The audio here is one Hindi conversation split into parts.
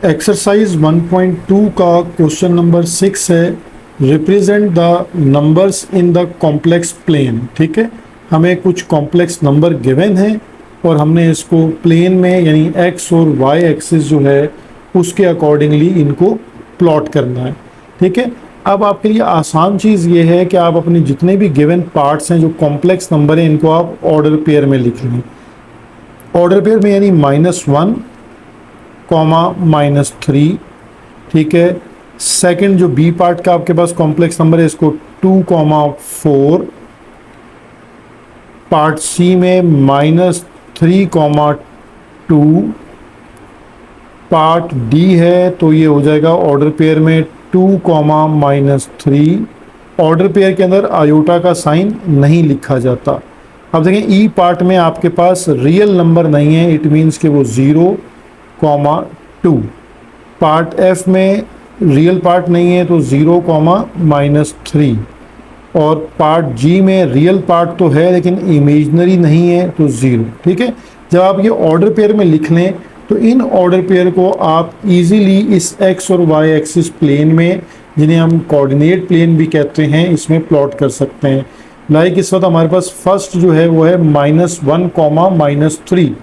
एक्सरसाइज 1.2 का क्वेश्चन नंबर 6 है, represent the numbers in the complex plane. ठीक है, हमें कुछ कॉम्प्लेक्स नंबर गिवन है और हमने इसको प्लेन में यानी एक्स और वाई एक्सिस जो है उसके अकॉर्डिंगली इनको प्लॉट करना है। ठीक है, अब आपके लिए आसान चीज़ ये है कि आप अपने जितने भी गिवन पार्ट्स हैं जो कॉम्प्लेक्स नंबर हैं इनको आप ऑर्डर पेयर में लिख लें। ऑर्डर पेयर में यानी -1, -3। ठीक है, सेकंड जो बी पार्ट का आपके पास कॉम्प्लेक्स नंबर है इसको 2, 4। पार्ट सी में -3, 2। पार्ट डी है तो ये हो जाएगा ऑर्डर पेयर में 2, -3। ऑर्डर पेयर के अंदर आयोटा का साइन नहीं लिखा जाता। अब देखें ई पार्ट में आपके पास रियल नंबर नहीं है, इट मीन्स कि वो 0, 2। पार्ट एफ में रियल पार्ट नहीं है तो 0, -3। और पार्ट जी में रियल पार्ट तो है लेकिन इमेजिनरी नहीं है तो 0। ठीक है, जब आप ये ऑर्डर पेयर में लिख लें तो इन ऑर्डर पेयर को आप इजीली इस एक्स और वाई एक्सिस प्लेन में, जिन्हें हम कोऑर्डिनेट प्लेन भी कहते हैं, इसमें प्लॉट कर सकते हैं। लाइक इस वक्त हमारे पास फर्स्ट जो है वो है -1, -3।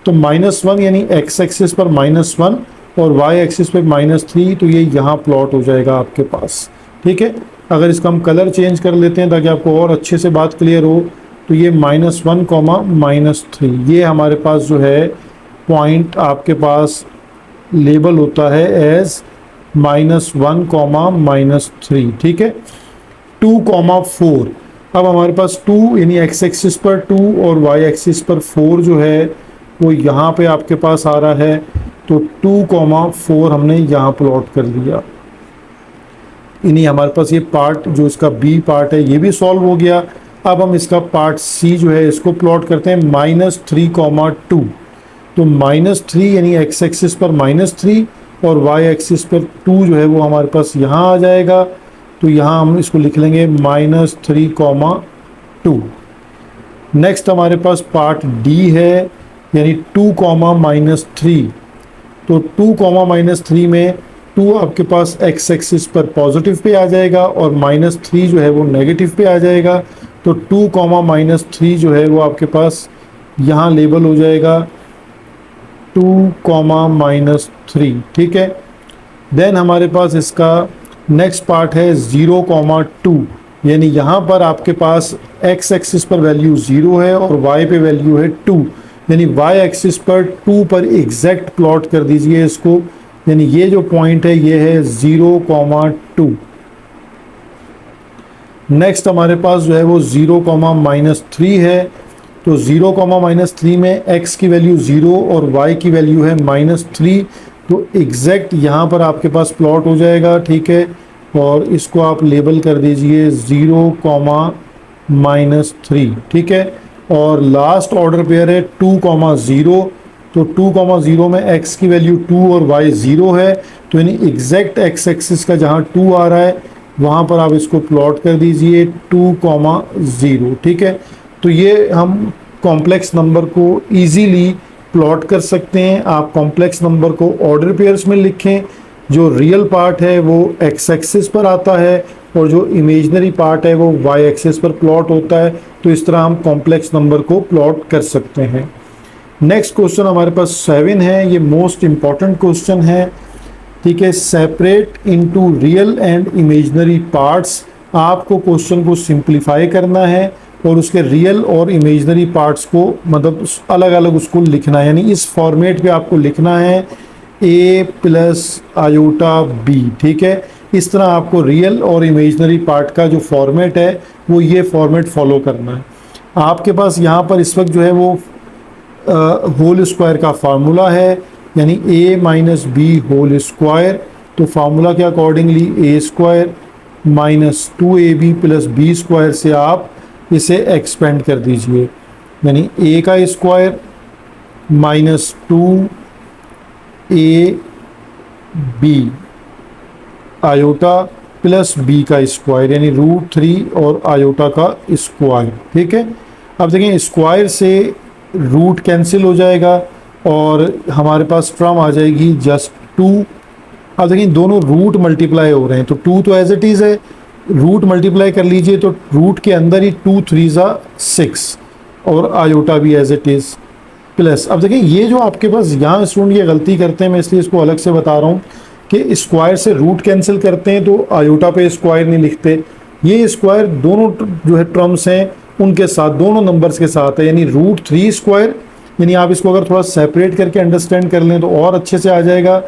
तो -1 यानी एक्स एक्सिस पर -1 और वाई एक्सिस पर -3, तो ये यहाँ प्लॉट हो जाएगा आपके पास। ठीक है, अगर इसका हम कलर चेंज कर लेते हैं ताकि आपको और अच्छे से बात क्लियर हो, तो ये -1, -3 ये हमारे पास जो है पॉइंट आपके पास लेबल होता है एज -1, -3। ठीक है, 2, 4। अब हमारे पास 2 यानी एक्स एक्सिस पर 2 और वाई एक्सिस पर 4 जो है वो यहाँ पे आपके पास आ रहा है, तो 2, 4 हमने यहाँ प्लॉट कर लिया। इन्हीं हमारे पास ये पार्ट जो इसका बी पार्ट है ये भी सॉल्व हो गया। अब हम इसका पार्ट सी जो है इसको प्लॉट करते हैं -3, 2। तो -3 यानी एक्स एक्सिस पर -3 और वाई एक्सिस पर 2 जो है वो हमारे पास यहाँ आ जाएगा। तो यहाँ हम इसको लिख लेंगे -3, 2। नेक्स्ट हमारे पास पार्ट डी है यानी 2, -3। तो 2, -3 में 2 आपके पास एक्स एक्सिस पर पॉजिटिव पे आ जाएगा और -3 जो है वो नेगेटिव पे आ जाएगा। तो 2, -3 जो है वो आपके पास यहाँ लेबल हो जाएगा 2, -3। ठीक है, देन हमारे पास इसका नेक्स्ट पार्ट है 0, 2 यानी यहाँ पर आपके पास एक्स एक्सिस पर वैल्यू 0 है और वाई पे वैल्यू है 2, यानी वाई एक्सिस पर 2 पर एग्जैक्ट प्लॉट कर दीजिए इसको, यानी ये जो पॉइंट है ये है 0, 2। नेक्स्ट हमारे पास जो है वो 0, -3 है। तो 0, -3 में x की वैल्यू 0 और y की वैल्यू है -3, तो एग्जैक्ट यहाँ पर आपके पास प्लॉट हो जाएगा। ठीक है, और इसको आप लेबल कर दीजिए 0, -3। ठीक है, और लास्ट ऑर्डर पेयर है 2, 0। तो 2, 0 में x की वैल्यू 2 और y 0 है, तो यानी एग्जैक्ट x एक्सिस का जहाँ 2 आ रहा है वहाँ पर आप इसको प्लॉट कर दीजिए 2, 0। ठीक है, तो ये हम कॉम्प्लेक्स नंबर को इजीली प्लॉट कर सकते हैं। आप कॉम्प्लेक्स नंबर को ऑर्डर पेयर्स में लिखें, जो रियल पार्ट है वो एक्स एक्सिस पर आता है और जो इमेजिनरी पार्ट है वो वाई एक्सिस पर प्लॉट होता है। तो इस तरह हम कॉम्प्लेक्स नंबर को प्लॉट कर सकते हैं। नेक्स्ट क्वेश्चन हमारे पास 7 है, ये मोस्ट इम्पॉर्टेंट क्वेश्चन है। ठीक है, separate into real and imaginary parts. आपको क्वेश्चन को सिंप्लीफाई करना है और उसके रियल और इमेजिनरी पार्ट्स को मतलब अलग अलग उसको लिखना है, यानी इस फॉर्मेट पे आपको लिखना है a + आयोटा b। ठीक है, इस तरह आपको रियल और इमेजिनरी पार्ट का जो फॉर्मेट है वो ये फॉर्मेट फॉलो करना है। आपके पास यहाँ पर इस वक्त जो है वो होल स्क्वायर का फार्मूला है, यानी a - b होल स्क्वायर। तो फार्मूला के अकॉर्डिंगली a² -2ab + b² से आप इसे एक्सपेंड कर दीजिए, यानी a का square -2ab iota plus b का स्क्वायर यानी √3 और आयोटा का स्क्वायर। ठीक है, अब देखें स्क्वायर से रूट कैंसिल हो जाएगा और हमारे पास टर्म आ जाएगी जस्ट 2। अब देखिए दोनों रूट मल्टीप्लाई हो रहे हैं, तो 2 तो एज इट इज़ है, रूट मल्टीप्लाई कर लीजिए तो रूट के अंदर ही 2 3 6 और आयोटा भी एज इट इज़ प्लस। अब देखिए ये जो आपके पास यहाँ स्टूडेंट ये गलती करते हैं, मैं इसलिए इसको अलग से बता रहा हूँ कि स्क्वायर से रूट कैंसिल करते हैं तो आयोटा पे स्क्वायर नहीं लिखते। ये स्क्वायर दोनों जो है टर्म्स हैं उनके साथ, दोनों नंबर्स के साथ है, यानी रूट 3 स्क्वायर, यानी आप इसको अगर थोड़ा सेपरेट करके अंडरस्टैंड कर लें तो और अच्छे से आ जाएगा,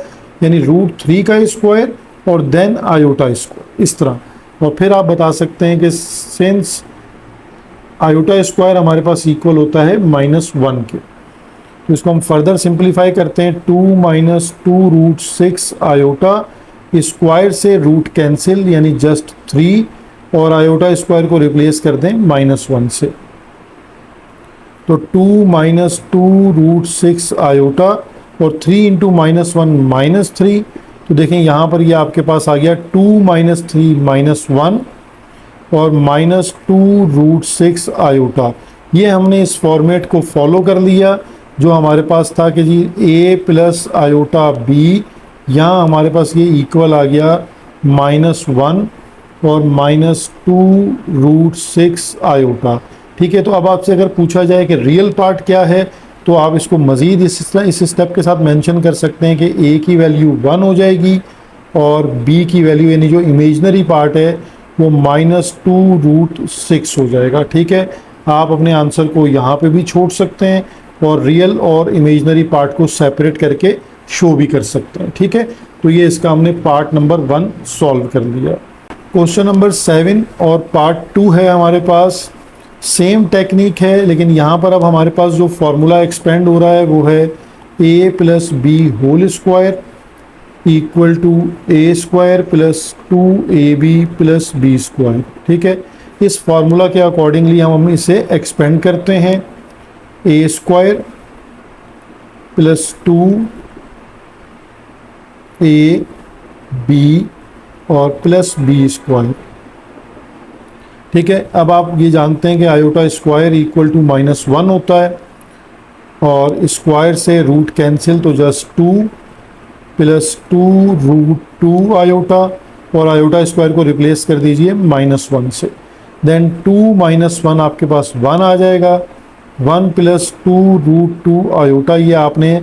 यानी रूट 3 का स्क्वायर और देन आयोटा स्क्वायर, इस तरह। और फिर आप बता सकते हैं कि सिंस आयोटा स्क्वायर हमारे पास इक्वल होता है -1 के, तो इसको हम फर्दर सिंप्लीफाई करते हैं। 2 - 2 रूट 6 आयोटा, स्क्वायर से रूट कैंसिल यानी जस्ट 3, और आयोटा स्क्वायर को रिप्लेस कर दें -1 से, तो 2 - 2 रूट 6 आयोटा और 3 इंटू -1 -3, तो देखें यहाँ पर ये आपके पास आ गया 2 - 3 -1 और -2 रूट 6 आयोटा। ये हमने इस फॉर्मेट को फॉलो कर लिया जो हमारे पास था कि जी a प्लस आयोटा b, यहाँ हमारे पास ये इक्वल आ गया -1 और -2 रूट 6 आयोटा। ठीक है, तो अब आपसे अगर पूछा जाए कि रियल पार्ट क्या है तो आप इसको मज़ीद इस स्टेप के साथ मेंशन कर सकते हैं कि a की वैल्यू 1 हो जाएगी और b की वैल्यू यानी जो इमेजनरी पार्ट है वो -2 रूट 6 हो जाएगा। ठीक है, आप अपने आंसर को यहाँ पे भी छोड़ सकते हैं और रियल और इमेजनरी पार्ट को सेपरेट करके शो भी कर सकते हैं। ठीक है, तो ये इसका हमने पार्ट नंबर 1 सॉल्व कर लिया। क्वेश्चन नंबर 7 और पार्ट 2 है हमारे पास, सेम टेक्निक है लेकिन यहाँ पर अब हमारे पास जो फॉर्मूला एक्सपेंड हो रहा है वो है a plus B whole square equal to a square plus 2ab plus b square. ठीक है, इस फॉर्मूला के अकॉर्डिंगली हम इसे एक्सपेंड करते हैं, a स्क्वायर प्लस 2ab और प्लस b स्क्वायर। ठीक है, अब आप ये जानते हैं कि आयोटा स्क्वायर इक्वल टू -1 होता है और स्क्वायर से रूट कैंसिल तो जस्ट 2 प्लस 2 रूट 2 आयोटा और आयोटा स्क्वायर को रिप्लेस कर दीजिए -1 से, देन 2 - 1 आपके पास 1 आ जाएगा, 1 प्लस 2 रूट 2 आयोटा। ये आपने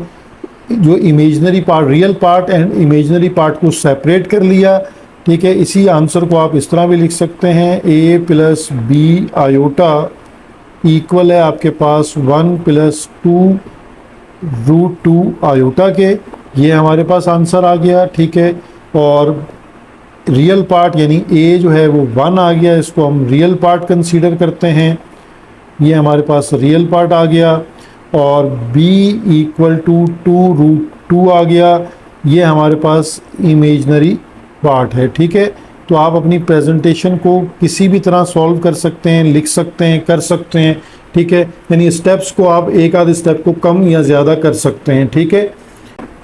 जो imaginary part, real part and imaginary part को सेपरेट कर लिया। ठीक है, इसी आंसर को आप इस तरह भी लिख सकते हैं, a plus B iota equal है आपके पास 1 प्लस 2 रूट 2 आयोटा के। ये हमारे पास आंसर आ गया। ठीक है, और रियल पार्ट यानी a जो है वो 1 आ गया, इसको हम रियल पार्ट कंसीडर करते हैं, ये हमारे पास रियल पार्ट आ गया, और b इक्वल टू 2 रूट 2 आ गया, ये हमारे पास इमेजनरी पार्ट है। ठीक है, तो आप अपनी प्रेजेंटेशन को किसी भी तरह सॉल्व कर सकते हैं, लिख सकते हैं, कर सकते हैं। ठीक है, यानी स्टेप्स को आप एक आध स्टेप को कम या ज़्यादा कर सकते हैं। ठीक है,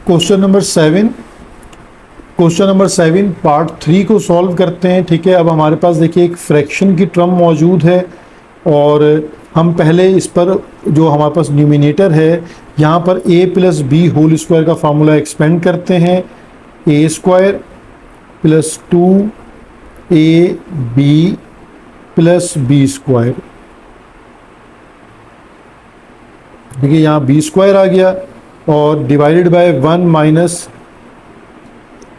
क्वेश्चन नंबर 7 पार्ट 3 को सॉल्व करते हैं। ठीक है, अब हमारे पास देखिए एक फ्रैक्शन की टर्म मौजूद है और हम पहले इस पर जो हमारे पास न्यूमिनेटर है यहाँ पर a plus B whole square का फार्मूला एक्सपेंड करते हैं, a square plus 2ab plus b square. देखिए यहाँ b स्क्वायर आ गया और divided by 1 minus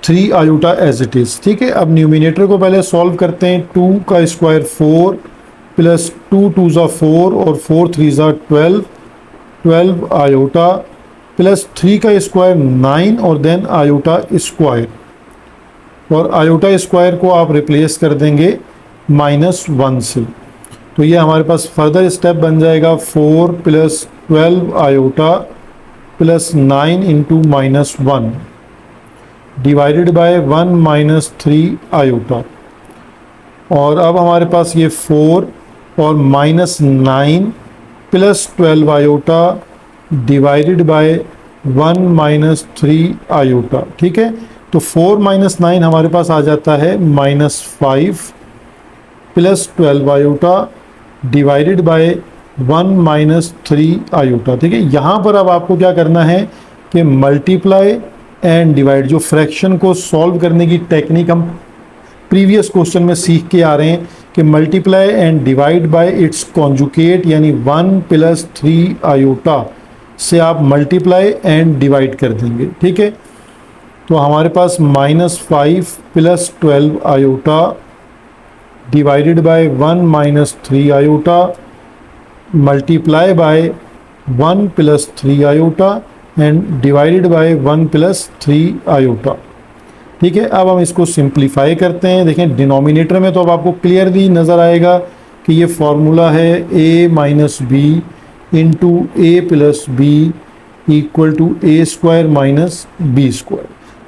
3 iota as it is. ठीक है, अब न्यूमिनेटर को पहले सॉल्व करते हैं, 2 का स्क्वायर 4 प्लस 2 2 ज़ा 4 और 4 3 ज़ा 12 आयोटा प्लस 3 का स्क्वायर 9 और देन आयोटा स्क्वायर, और आयोटा स्क्वायर को आप रिप्लेस कर देंगे -1 से, तो ये हमारे पास फर्दर स्टेप बन जाएगा 4 plus 12 iota plus 9 into -1 divided by 1 minus 3 iota, और अब हमारे पास ये 4 और -9 plus 12 iota divided by 1 minus 3 iota. ठीक है, तो 4 - 9 हमारे पास आ जाता है -5 plus 12 iota divided by 1 minus 3 iota. ठीक है, यहाँ पर अब आपको क्या करना है कि मल्टीप्लाई एंड डिवाइड, जो फ्रैक्शन को सॉल्व करने की टेक्निक हम प्रीवियस क्वेश्चन में सीख के आ रहे हैं कि multiply and divide by it's conjugate, यानी 1 + 3 आयोटा से आप मल्टीप्लाई एंड डिवाइड कर देंगे। ठीक है, तो हमारे पास -5 + 12 iota divided by 1 - 3 iota multiply by 1 + 3 iota and divided by 1 + 3 iota. ठीक है, अब हम इसको सिंप्लीफाई करते हैं। देखें डिनोमिनेटर में तो अब आपको क्लियरली नज़र आएगा कि ये फॉर्मूला है a - b into a + b equal to a² - b²।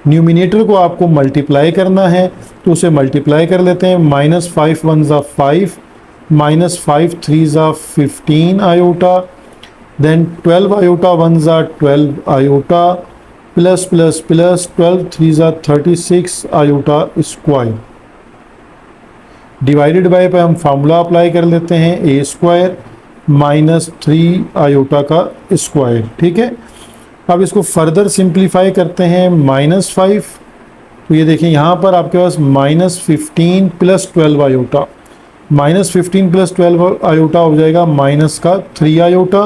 Numerator को आपको मल्टीप्लाई करना है तो उसे मल्टीप्लाई कर लेते हैं। -5 × 1 = 5, -5 × 3 = 15 iota, then 12 iota 1 = 12 iota, plus 12 × 3 = 36 iota square. Divided by पे हम फार्मूला अप्लाई कर लेते हैं, a² - 3 आयोटा का स्क्वायर। ठीक है, अब इसको फर्दर सिंप्लीफाई करते हैं। -5, तो ये देखें यहाँ पर आपके पास -15 + 12 आयोटा, -15 + 12 आयोटा हो जाएगा -3 आयोटा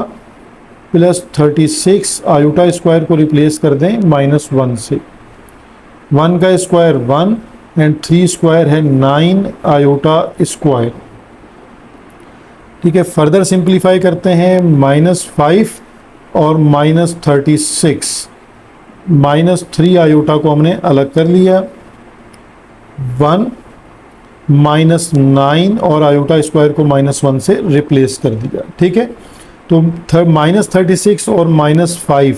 प्लस 36 आयोटा स्क्वायर को रिप्लेस कर दें -1 से। 1 का स्क्वायर 1 एंड 3 स्क्वायर है 9 आयोटा स्क्वायर। ठीक है, फर्दर सिंप्लीफाई करते हैं। -5 और -36, -3 आयोटा को हमने अलग कर लिया, 1 -9 और आयोटा स्क्वायर को -1 से रिप्लेस कर दिया। ठीक है, तो -36 और -5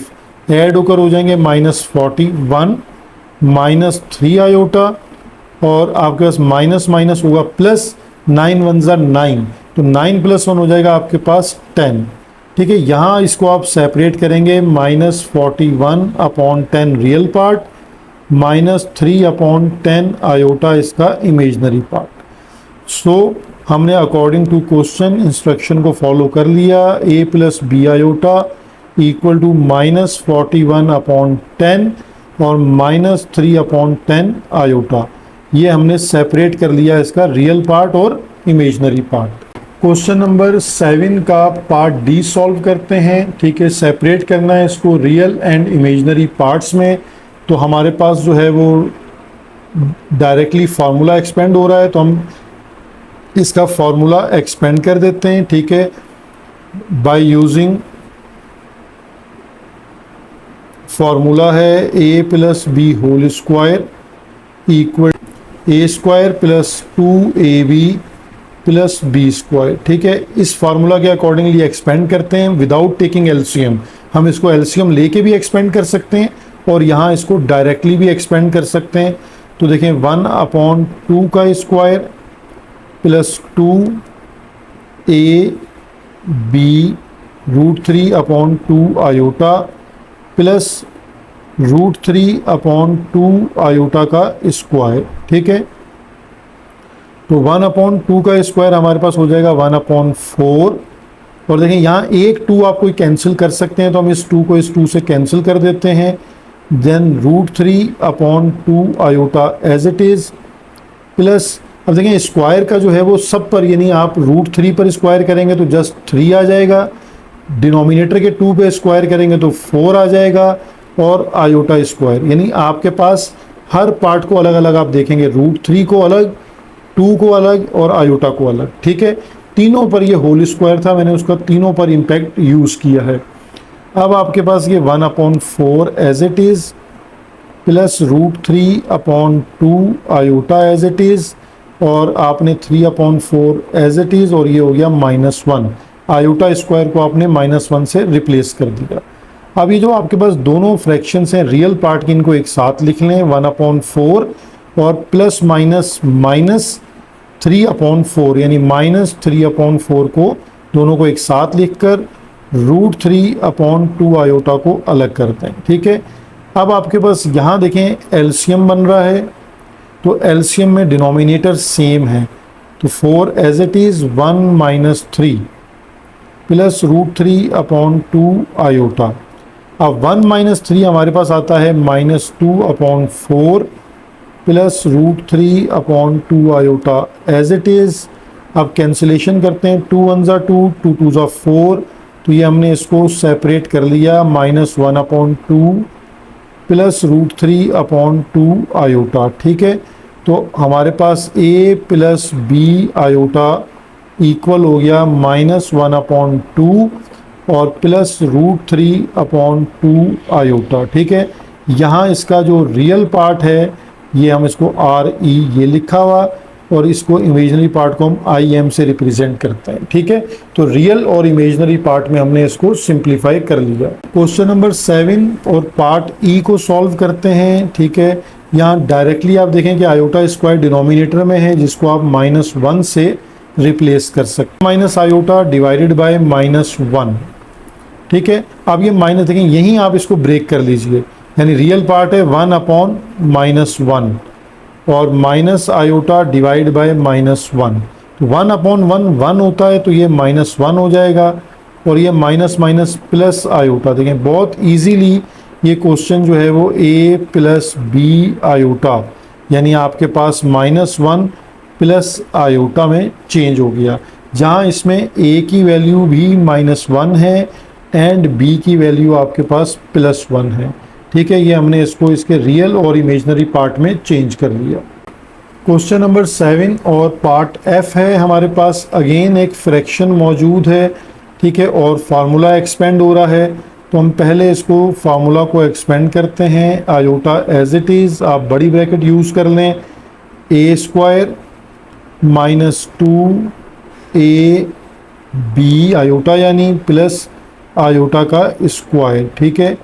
ऐड होकर हो जाएंगे -41, -3 आयोटा और आपके पास माइनस माइनस होगा प्लस, 9 × 1 = 9, तो 9 + 1 हो जाएगा आपके पास 10। ठीक है, यहाँ इसको आप सेपरेट करेंगे, -41/10 रियल पार्ट, -3/10 आयोटा इसका इमेजनरी पार्ट। सो हमने अकॉर्डिंग टू क्वेश्चन इंस्ट्रक्शन को फॉलो कर लिया। a + b iota equal to -41/10 और -3/10 आयोटा, ये हमने सेपरेट कर लिया इसका रियल पार्ट और इमेजनरी पार्ट। क्वेश्चन नंबर 7 का पार्ट डी सॉल्व करते हैं। ठीक है, सेपरेट करना है इसको रियल एंड इमेजनरी पार्ट्स में। तो हमारे पास जो है वो डायरेक्टली फार्मूला एक्सपेंड हो रहा है, तो हम इसका फार्मूला एक्सपेंड कर देते हैं। ठीक है, बाय यूजिंग फार्मूला है a + b whole square equal a² + 2ab + b²। ठीक है, इस फार्मूला के अकॉर्डिंगली एक्सपेंड करते हैं विदाउट टेकिंग एलसीएम। हम इसको एलसीएम लेके भी एक्सपेंड कर सकते हैं और यहाँ इसको डायरेक्टली भी एक्सपेंड कर सकते हैं। तो देखें 1/2 का square plus 2ab √3/2 iota plus √3/2 iota का स्क्वायर। ठीक है, तो 1/2 का स्क्वायर हमारे पास हो जाएगा 1/4। और देखें यहाँ एक 2 आप कोई कैंसिल कर सकते हैं, तो हम इस 2 को इस 2 से कैंसिल कर देते हैं। Then √3/2 iota as it is plus, अब देखें स्क्वायर का जो है वो सब पर, यानी आप √3 पर स्क्वायर करेंगे तो जस्ट 3 आ जाएगा, डिनोमिनेटर के 2 पे स्क्वायर करेंगे तो 4 आ जाएगा, और आयोटा स्क्वायर, यानी आपके पास हर पार्ट को अलग अलग आप देखेंगे, √3 को अलग, 2 को अलग और आयोटा को अलग। ठीक है, तीनों पर ये होल स्क्वायर था, मैंने उसका तीनों पर इम्पैक्ट यूज़ किया है। अब आपके पास ये 1/4 as it is plus √3/2 iota as it is, और आपने 3/4 एज इट इज़, और ये हो गया -1, आयोटा स्क्वायर को आपने -1 से रिप्लेस कर दिया। अब ये जो आपके पास दोनों फ्रैक्शंस हैं रियल पार्ट की, इनको एक साथ लिख लें, 1/4 और प्लस माइनस -3/4, यानी -3/4 को दोनों को एक साथ लिखकर √3/2 आयोटा को अलग करते हैं। ठीक है, अब आपके पास यहाँ देखें एलसीएम बन रहा है, तो एलसीएम में डिनोमिनेटर सेम है, तो 4 as it is 1 - 3 plus √3/2 iota अब 1 माइनस 3 हमारे पास आता है -2/4 plus √3/2 iota as it is. अब कैंसिलेशन करते हैं, 2 1 ज़ा 2, 2 2 ज़ा 4, तो ये हमने इसको सेपरेट कर लिया, -1/2 प्लस √3/2 आयोटा। ठीक है, तो हमारे पास a plus B iota equal हो गया -1/2 और प्लस √3/2 आयोटा। ठीक है, यहाँ इसका जो रियल पार्ट है ये हम इसको RE ये लिखा हुआ, और इसको इमेजिनरी पार्ट को हम IM से रिप्रेजेंट करते हैं। ठीक है, तो रियल और इमेजिनरी पार्ट में हमने इसको सिंप्लीफाई कर लिया। क्वेश्चन नंबर 7 और पार्ट E को सॉल्व करते हैं। ठीक है, यहाँ डायरेक्टली आप देखें कि आयोटा स्क्वायर डिनोमिनेटर में है, जिसको आप -1 से रिप्लेस कर सकते हैं। Minus iota divided by -1। ठीक है, अब ये माइनस देखें, यहीं आप इसको ब्रेक कर लीजिए, यानी रियल पार्ट है 1/-1 और माइनस आयोटा डिवाइड बाय -1, तो 1/1 1 होता है, तो ये -1 हो जाएगा, और ये माइनस माइनस प्लस आयोटा। देखें बहुत इजीली ये क्वेश्चन जो है वो a प्लस बी आयोटा, यानी आपके पास -1 प्लस आयोटा में चेंज हो गया, जहाँ इसमें a की वैल्यू भी -1 है एंड b की वैल्यू आपके पास +1 है। ठीक है, ये हमने इसको इसके रियल और इमेजिनरी पार्ट में चेंज कर लिया। क्वेश्चन नंबर 7 और पार्ट F है हमारे पास। अगेन एक फ्रैक्शन मौजूद है। ठीक है, और फार्मूला एक्सपेंड हो रहा है, तो हम पहले इसको फार्मूला को एक्सपेंड करते हैं। आयोटा एज इट इज़, आप बड़ी ब्रैकेट यूज़ कर लें, a² -2ab आयोटा यानी प्लस आयोटा का स्क्वायर। ठीक है,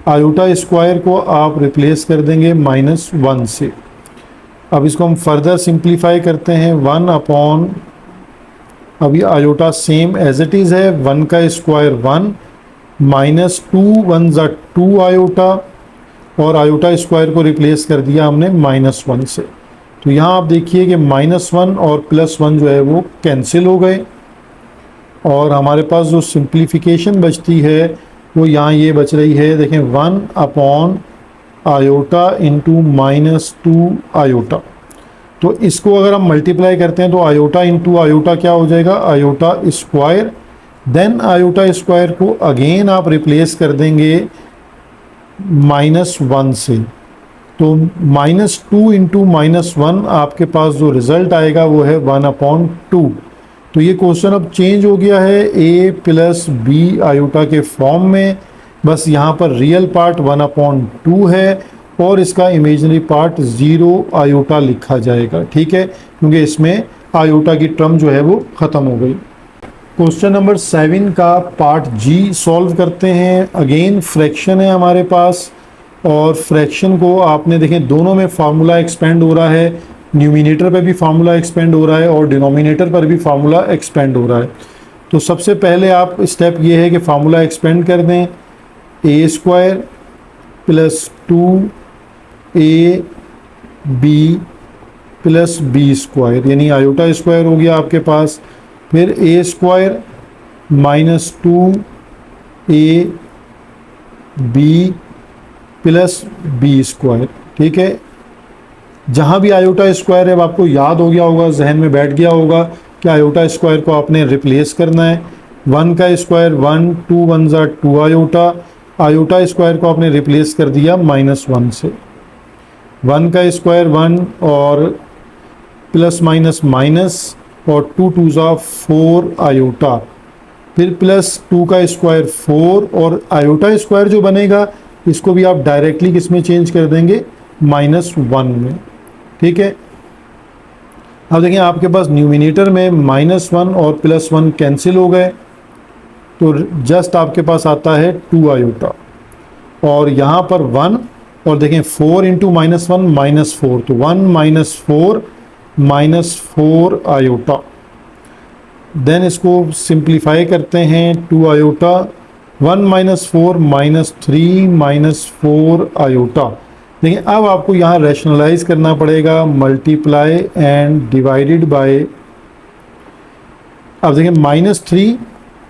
आयोटा स्क्वायर को आप रिप्लेस कर देंगे -1 से। अब इसको हम फर्दर सिंप्लीफाई करते हैं, 1/, अभी iota same as it is है, 1 का स्क्वायर 1, -2 1 ज़ा 2 आयोटा, और आयोटा स्क्वायर को रिप्लेस कर दिया हमने -1 से। तो यहाँ आप देखिए कि -1 और +1 जो है वो कैंसिल हो गए, और हमारे पास जो सिंप्लीफिकेशन बचती है वो यहाँ ये बच रही है। देखें 1/, आयोटा इंटू -2 आयोटा, तो इसको अगर हम मल्टीप्लाई करते हैं तो आयोटा इंटू आयोटा क्या हो जाएगा, iota square. Then iota square को अगेन आप रिप्लेस कर देंगे -1 से, तो -2 इंटू -1 आपके पास जो रिज़ल्ट आएगा वो है 1/2। तो ये क्वेश्चन अब चेंज हो गया है a प्लस बी आयोटा के फॉर्म में, बस यहाँ पर रियल पार्ट 1/2 है और इसका इमेजिनरी पार्ट 0 आयोटा लिखा जाएगा। ठीक है, क्योंकि इसमें आयोटा की टर्म जो है वो ख़त्म हो गई। क्वेश्चन नंबर 7 का पार्ट G सॉल्व करते हैं। अगेन फ्रैक्शन है हमारे पास, और फ्रैक्शन को आपने देखें दोनों में फार्मूला एक्सपेंड हो रहा है, न्यूमिनेटर पे भी फार्मूला एक्सपेंड हो रहा है और डिनोमिनेटर पर भी फार्मूला एक्सपेंड हो रहा है। तो सबसे पहले आप स्टेप ये है कि फार्मूला एक्सपेंड कर दें, a² plus 2ab plus b², यानी आयोटा स्क्वायर हो गया आपके पास, फिर a² -2ab प्लस b²। ठीक है, जहाँ भी आयोटा स्क्वायर है, अब आपको याद हो गया होगा, जहन में बैठ गया होगा कि आयोटा स्क्वायर को आपने रिप्लेस करना है। 1 का स्क्वायर 1, 2 1 ज़ा 2 आयोटा, आयोटा स्क्वायर को आपने रिप्लेस कर दिया -1 से। 1 का स्क्वायर 1 और प्लस माइनस माइनस, और 2 2 ज़ा 4 आयोटा, फिर प्लस 2 का स्क्वायर 4, और आयोटा स्क्वायर जो बनेगा इसको भी आप डायरेक्टली किस में चेंज कर देंगे, -1 में। ठीक है, अब देखिए आपके पास न्यूमिनेटर में -1 और +1 कैंसिल हो गए, तो जस्ट आपके पास आता है 2 आयोटा, और यहाँ पर 1, और देखें 4 इंटू -1 -4, तो 1 -4 आयोटा। देन इसको सिंप्लीफाई करते हैं, 2 आयोटा, 1 -4 -3 -4 आयोटा। देखिए अब आपको यहाँ रैशनलाइज करना पड़ेगा, मल्टीप्लाई एंड डिवाइडेड बाय। अब देखिए -3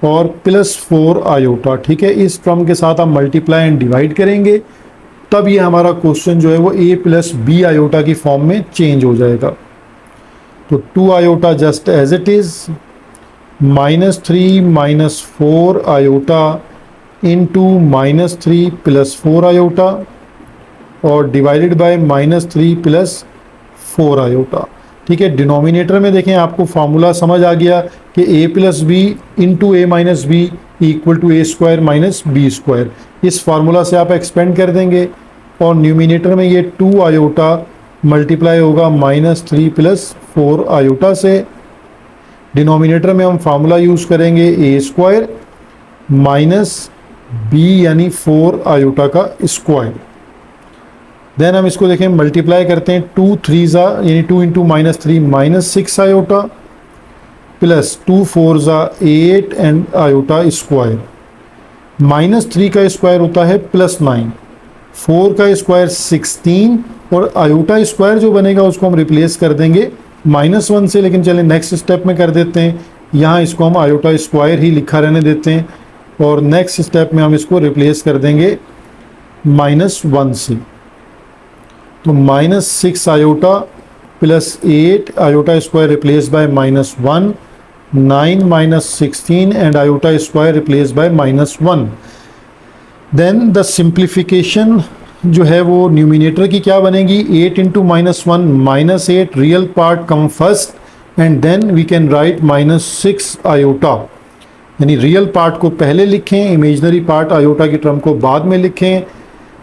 और +4 आयोटा। ठीक है, इस टर्म के साथ आप मल्टीप्लाई एंड डिवाइड करेंगे, तब ये हमारा क्वेश्चन जो है वो a + b आयोटा की फॉर्म में चेंज हो जाएगा। तो 2 iota just as it is, -3 - 4 iota into -3 + 4 iota और डिवाइडेड बाय -3 + 4 आयोटा। ठीक है, डिनोमिनेटर में देखें आपको फार्मूला समझ आ गया कि a + b into a - b = a² - b²। इस फार्मूला से आप एक्सपेंड कर देंगे और न्यूमिनेटर में ये 2 आयोटा मल्टीप्लाई होगा -3 + 4 आयोटा से। डिनोमिनेटर में हम फार्मूला यूज़ करेंगे a² - b यानी 4 आयोटा का स्क्वायर। देन हम इसको देखें मल्टीप्लाई करते हैं, 2 3 यानी 2 into -3 -6 iota plus 2 4 8 and iota square. -3 का स्क्वायर होता है +9, 4 का स्क्वायर 16 और आयोटा स्क्वायर जो बनेगा उसको हम रिप्लेस कर देंगे -1 से। लेकिन चलिए नेक्स्ट स्टेप में कर देते हैं, यहाँ इसको हम आयोटा स्क्वायर ही लिखा रहने देते हैं और नेक्स्ट स्टेप में हम इसको रिप्लेस कर देंगे -1 से। तो -6 iota plus 8 iota square replace by -1, 9 - 16 and iota square replace by -1। Then the simplification जो है वो न्यूमिनेटर की क्या बनेगी, 8 into -1 -8 real part come first and then we can write -6 iota, यानी रियल पार्ट को पहले लिखें, इमेजनरी पार्ट आयोटा की टर्म को बाद में लिखें।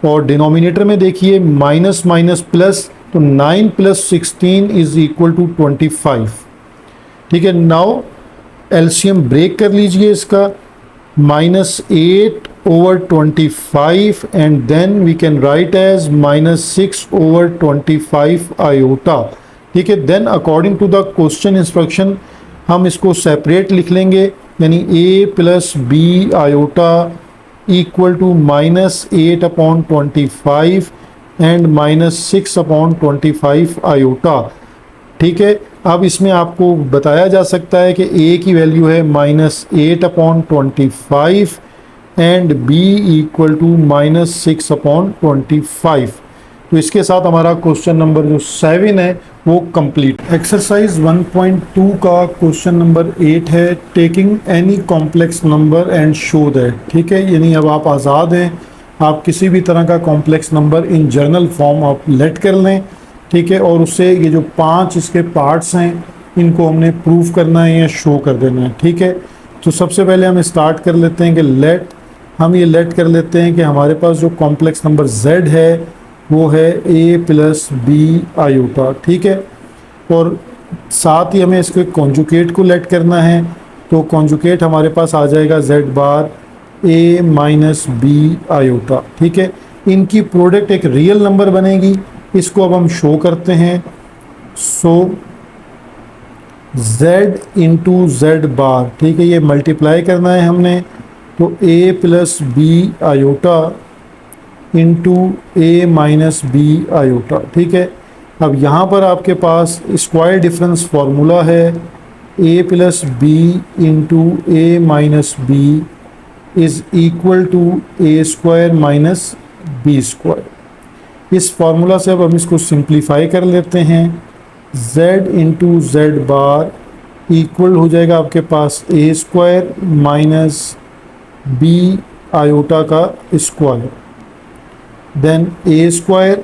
और डिनोमिनेटर में देखिए माइनस माइनस प्लस, तो 9 + 16 = 25। ठीक है, नाउ एलसीएम ब्रेक कर लीजिए इसका, -8/25 and then we can write as -6/25 iota. ठीक है, then according to the question instruction हम इसको सेपरेट लिख लेंगे, यानी a + b iota = -8/25 and -6/25 iota. ठीक है, अब इसमें आपको बताया जा सकता है कि a की वैल्यू है -8/25 एंड b = -6/25। तो इसके साथ हमारा क्वेश्चन नंबर जो 7 है वो कंप्लीट। एक्सरसाइज 1.2 का क्वेश्चन नंबर 8 है, taking any complex number and show that. ठीक है, यानी अब आप आज़ाद हैं, आप किसी भी तरह का complex number in journal form आप लेट कर लें। ठीक है, और उससे ये जो 5 इसके पार्ट्स हैं इनको हमने प्रूव करना है या शो कर देना है। ठीक है, तो सबसे पहले हम स्टार्ट कर लेते हैं कि लेट कर लेते हैं कि हमारे पास जो कॉम्प्लेक्स नंबर z है वो है a + b आयोटा। ठीक है, और साथ ही हमें इसके कॉन्जुगेट को लेट करना है, तो कॉन्जुगेट हमारे पास आ जाएगा z bar a - b iota. ठीक है, इनकी प्रोडक्ट एक रियल नंबर बनेगी, इसको अब हम शो करते हैं। सो z × z बार, ठीक है, ये मल्टीप्लाई करना है हमने, तो a + b iota into a - b iota. ठीक है, अब यहाँ पर आपके पास स्क्वायर डिफरेंस फार्मूला है, a + b into a - b = a² - b²। इस फार्मूला से अब हम इसको सिंप्लीफाई कर लेते हैं, z × z बार इक्वल हो जाएगा आपके पास a² - b आयोटा का स्क्वायर, देन a²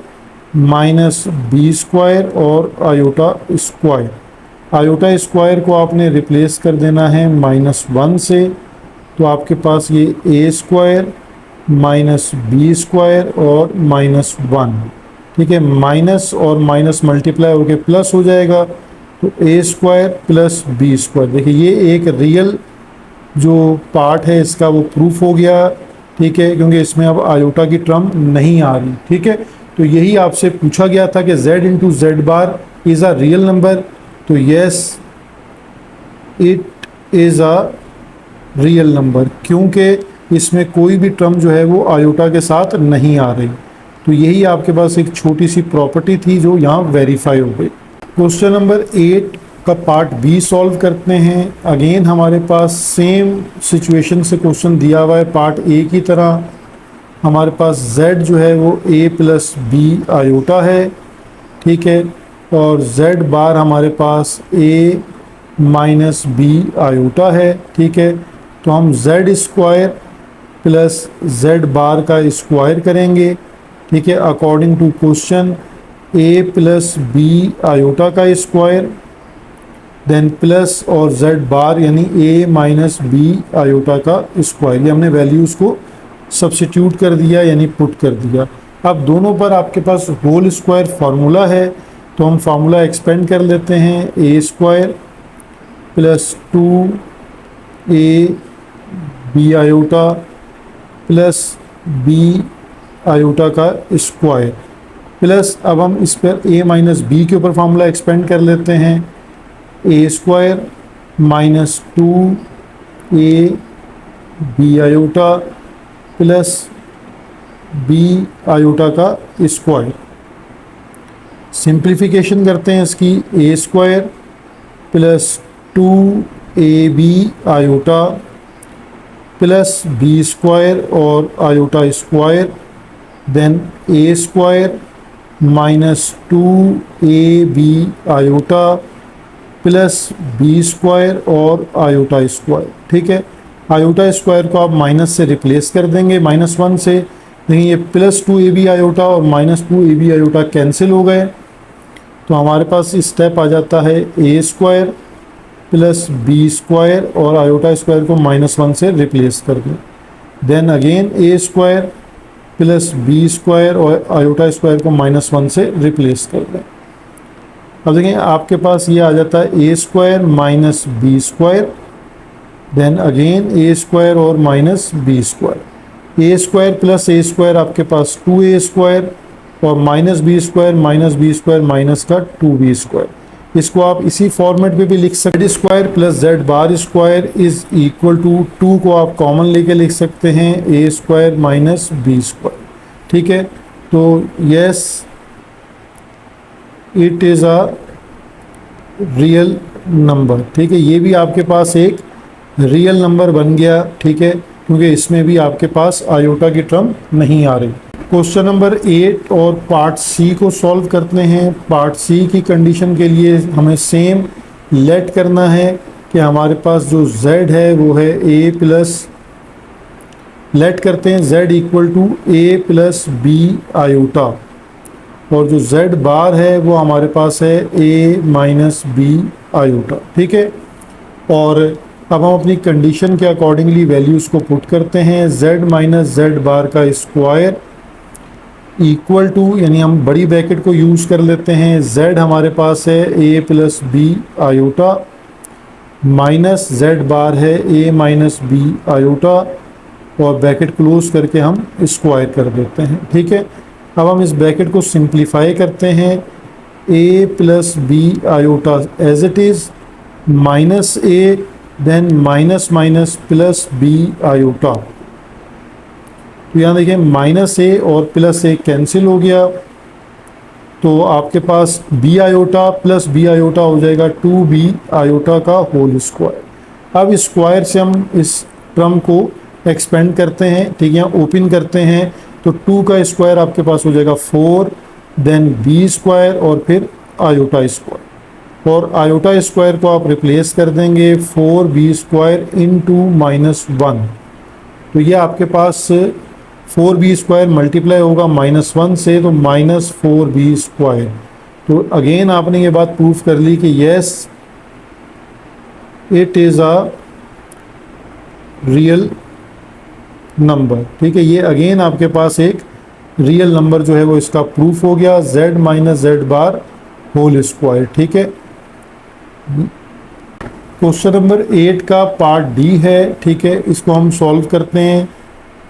- b² और आयोटा स्क्वायर। आयोटा स्क्वायर को आपने रिप्लेस कर देना है -1 से, तो आपके पास ये a² - b² और -1। ठीक है, माइनस और माइनस मल्टीप्लाई होकर प्लस हो जाएगा, तो a² + b²। देखिए ये एक रियल जो पार्ट है इसका वो प्रूफ हो गया। ठीक है, क्योंकि इसमें अब आयोटा की टर्म नहीं आ रही। ठीक है, तो यही आपसे पूछा गया था कि z × z bar is a real number, तो yes it is a real number, क्योंकि इसमें कोई भी टर्म जो है वो आयोटा के साथ नहीं आ रही। तो यही आपके पास एक छोटी सी प्रॉपर्टी थी जो यहाँ वेरीफाई हो गई। क्वेश्चन नंबर 8, का पार्ट बी सॉल्व करते हैं। अगेन हमारे पास सेम सिचुएशन से क्वेश्चन दिया हुआ है पार्ट ए की तरह। हमारे पास z जो है वो a प्लस बी आयोटा है, ठीक है, और z बार हमारे पास a माइनस बी आयोटा है, ठीक है। तो हम z square plus z bar का स्क्वायर करेंगे, ठीक है, according to question a plus B iota का स्क्वायर, देन प्लस और z बार यानी a माइनस बी आयोटा का स्क्वायर। ये हमने वैल्यूज़ को सब्स्टिट्यूट कर दिया यानी पुट कर दिया। अब दोनों पर आपके पास होल स्क्वायर फार्मूला है, तो हम फार्मूला एक्सपेंड कर लेते हैं। a square plus 2a B iota plus B iota का स्क्वायर प्लस, अब हम इस पर a माइनस बी के ऊपर फार्मूला एक्सपेंड कर लेते हैं। a square minus 2a B iota plus B iota का स्क्वायर। सिंप्लीफिकेशन करते हैं इसकी, a square plus 2ab iota plus B square और iota square, then a square minus 2ab iota plus B square और आयोटा स्क्वायर, ठीक है। आयोटा स्क्वायर को आप माइनस से रिप्लेस कर देंगे, -1 से। देखिए ये प्लस 2ab आयोटा और माइनस 2ab आयोटा कैंसिल हो गए, तो हमारे पास स्टेप आ जाता है a square plus B square और आयोटा स्क्वायर को -1 से रिप्लेस कर दें। Then again a square plus B square और आयोटा स्क्वायर को -1 से रिप्लेस कर दें। अब देखिए आपके पास ये आ जाता है a square minus B square, then again a square और minus B square. a square plus a square आपके पास 2a स्क्वायर और माइनस बी स्क्वायर माइनस का 2b स्क्वायर। इसको आप इसी फॉर्मेट पे भी लिख सकते हैं। Square plus z bar square is equal to 2 को आप कॉमन लेके लिख सकते हैं a square minus B square, ठीक है। तो yes it is a real number, ठीक है। ये भी आपके पास एक रियल नंबर बन गया, ठीक है, क्योंकि इसमें भी आपके पास आयोटा की टर्म नहीं आ रही। क्वेश्चन नंबर 8 और पार्ट सी को सॉल्व करते हैं। पार्ट सी की कंडीशन के लिए हमें सेम लेट करना है कि हमारे पास जो z है वो है a प्लस, लेट करते हैं z equal to a plus B iota, और जो z बार है वो हमारे पास है a माइनस बी आयोटा, ठीक है। और अब हम अपनी कंडीशन के अकॉर्डिंगली वैल्यूज़ को पुट करते हैं। z माइनस z बार का स्क्वायर इक्वल टू, यानी हम बड़ी ब्रैकेट को यूज़ कर लेते हैं। z हमारे पास है a plus B iota minus z bar है a माइनस बी आयोटा, और ब्रैकेट क्लोज करके हम स्क्वायर कर देते हैं, ठीक है। अब हम इस ब्रैकेट को सिंप्लीफाई करते हैं। a plus B iota as it is minus a, then minus minus plus B iota. तो यहाँ देखिए माइनस a और प्लस a कैंसिल हो गया, तो आपके पास b iota plus b iota हो जाएगा 2b आयोटा का होल स्क्वायर। अब स्क्वायर से हम इस टर्म को एक्सपेंड करते हैं, ठीक है, ओपन करते हैं, तो 2 का स्क्वायर आपके पास हो जाएगा 4, देन b स्क्वायर और फिर आयोटा स्क्वायर, और आयोटा स्क्वायर को आप रिप्लेस कर देंगे 4b स्क्वायर इंटू -1। तो ये आपके पास 4b स्क्वायर मल्टीप्लाई होगा -1 से, तो -4b स्क्वायर। तो अगेन आपने ये बात प्रूफ कर ली कि yes it is a real number, ठीक है। ये अगेन आपके पास एक रियल नंबर जो है वो इसका प्रूफ हो गया, z minus z bar whole square, ठीक है। क्वेश्चन नंबर 8 का पार्ट डी है, ठीक है, इसको हम सॉल्व करते हैं।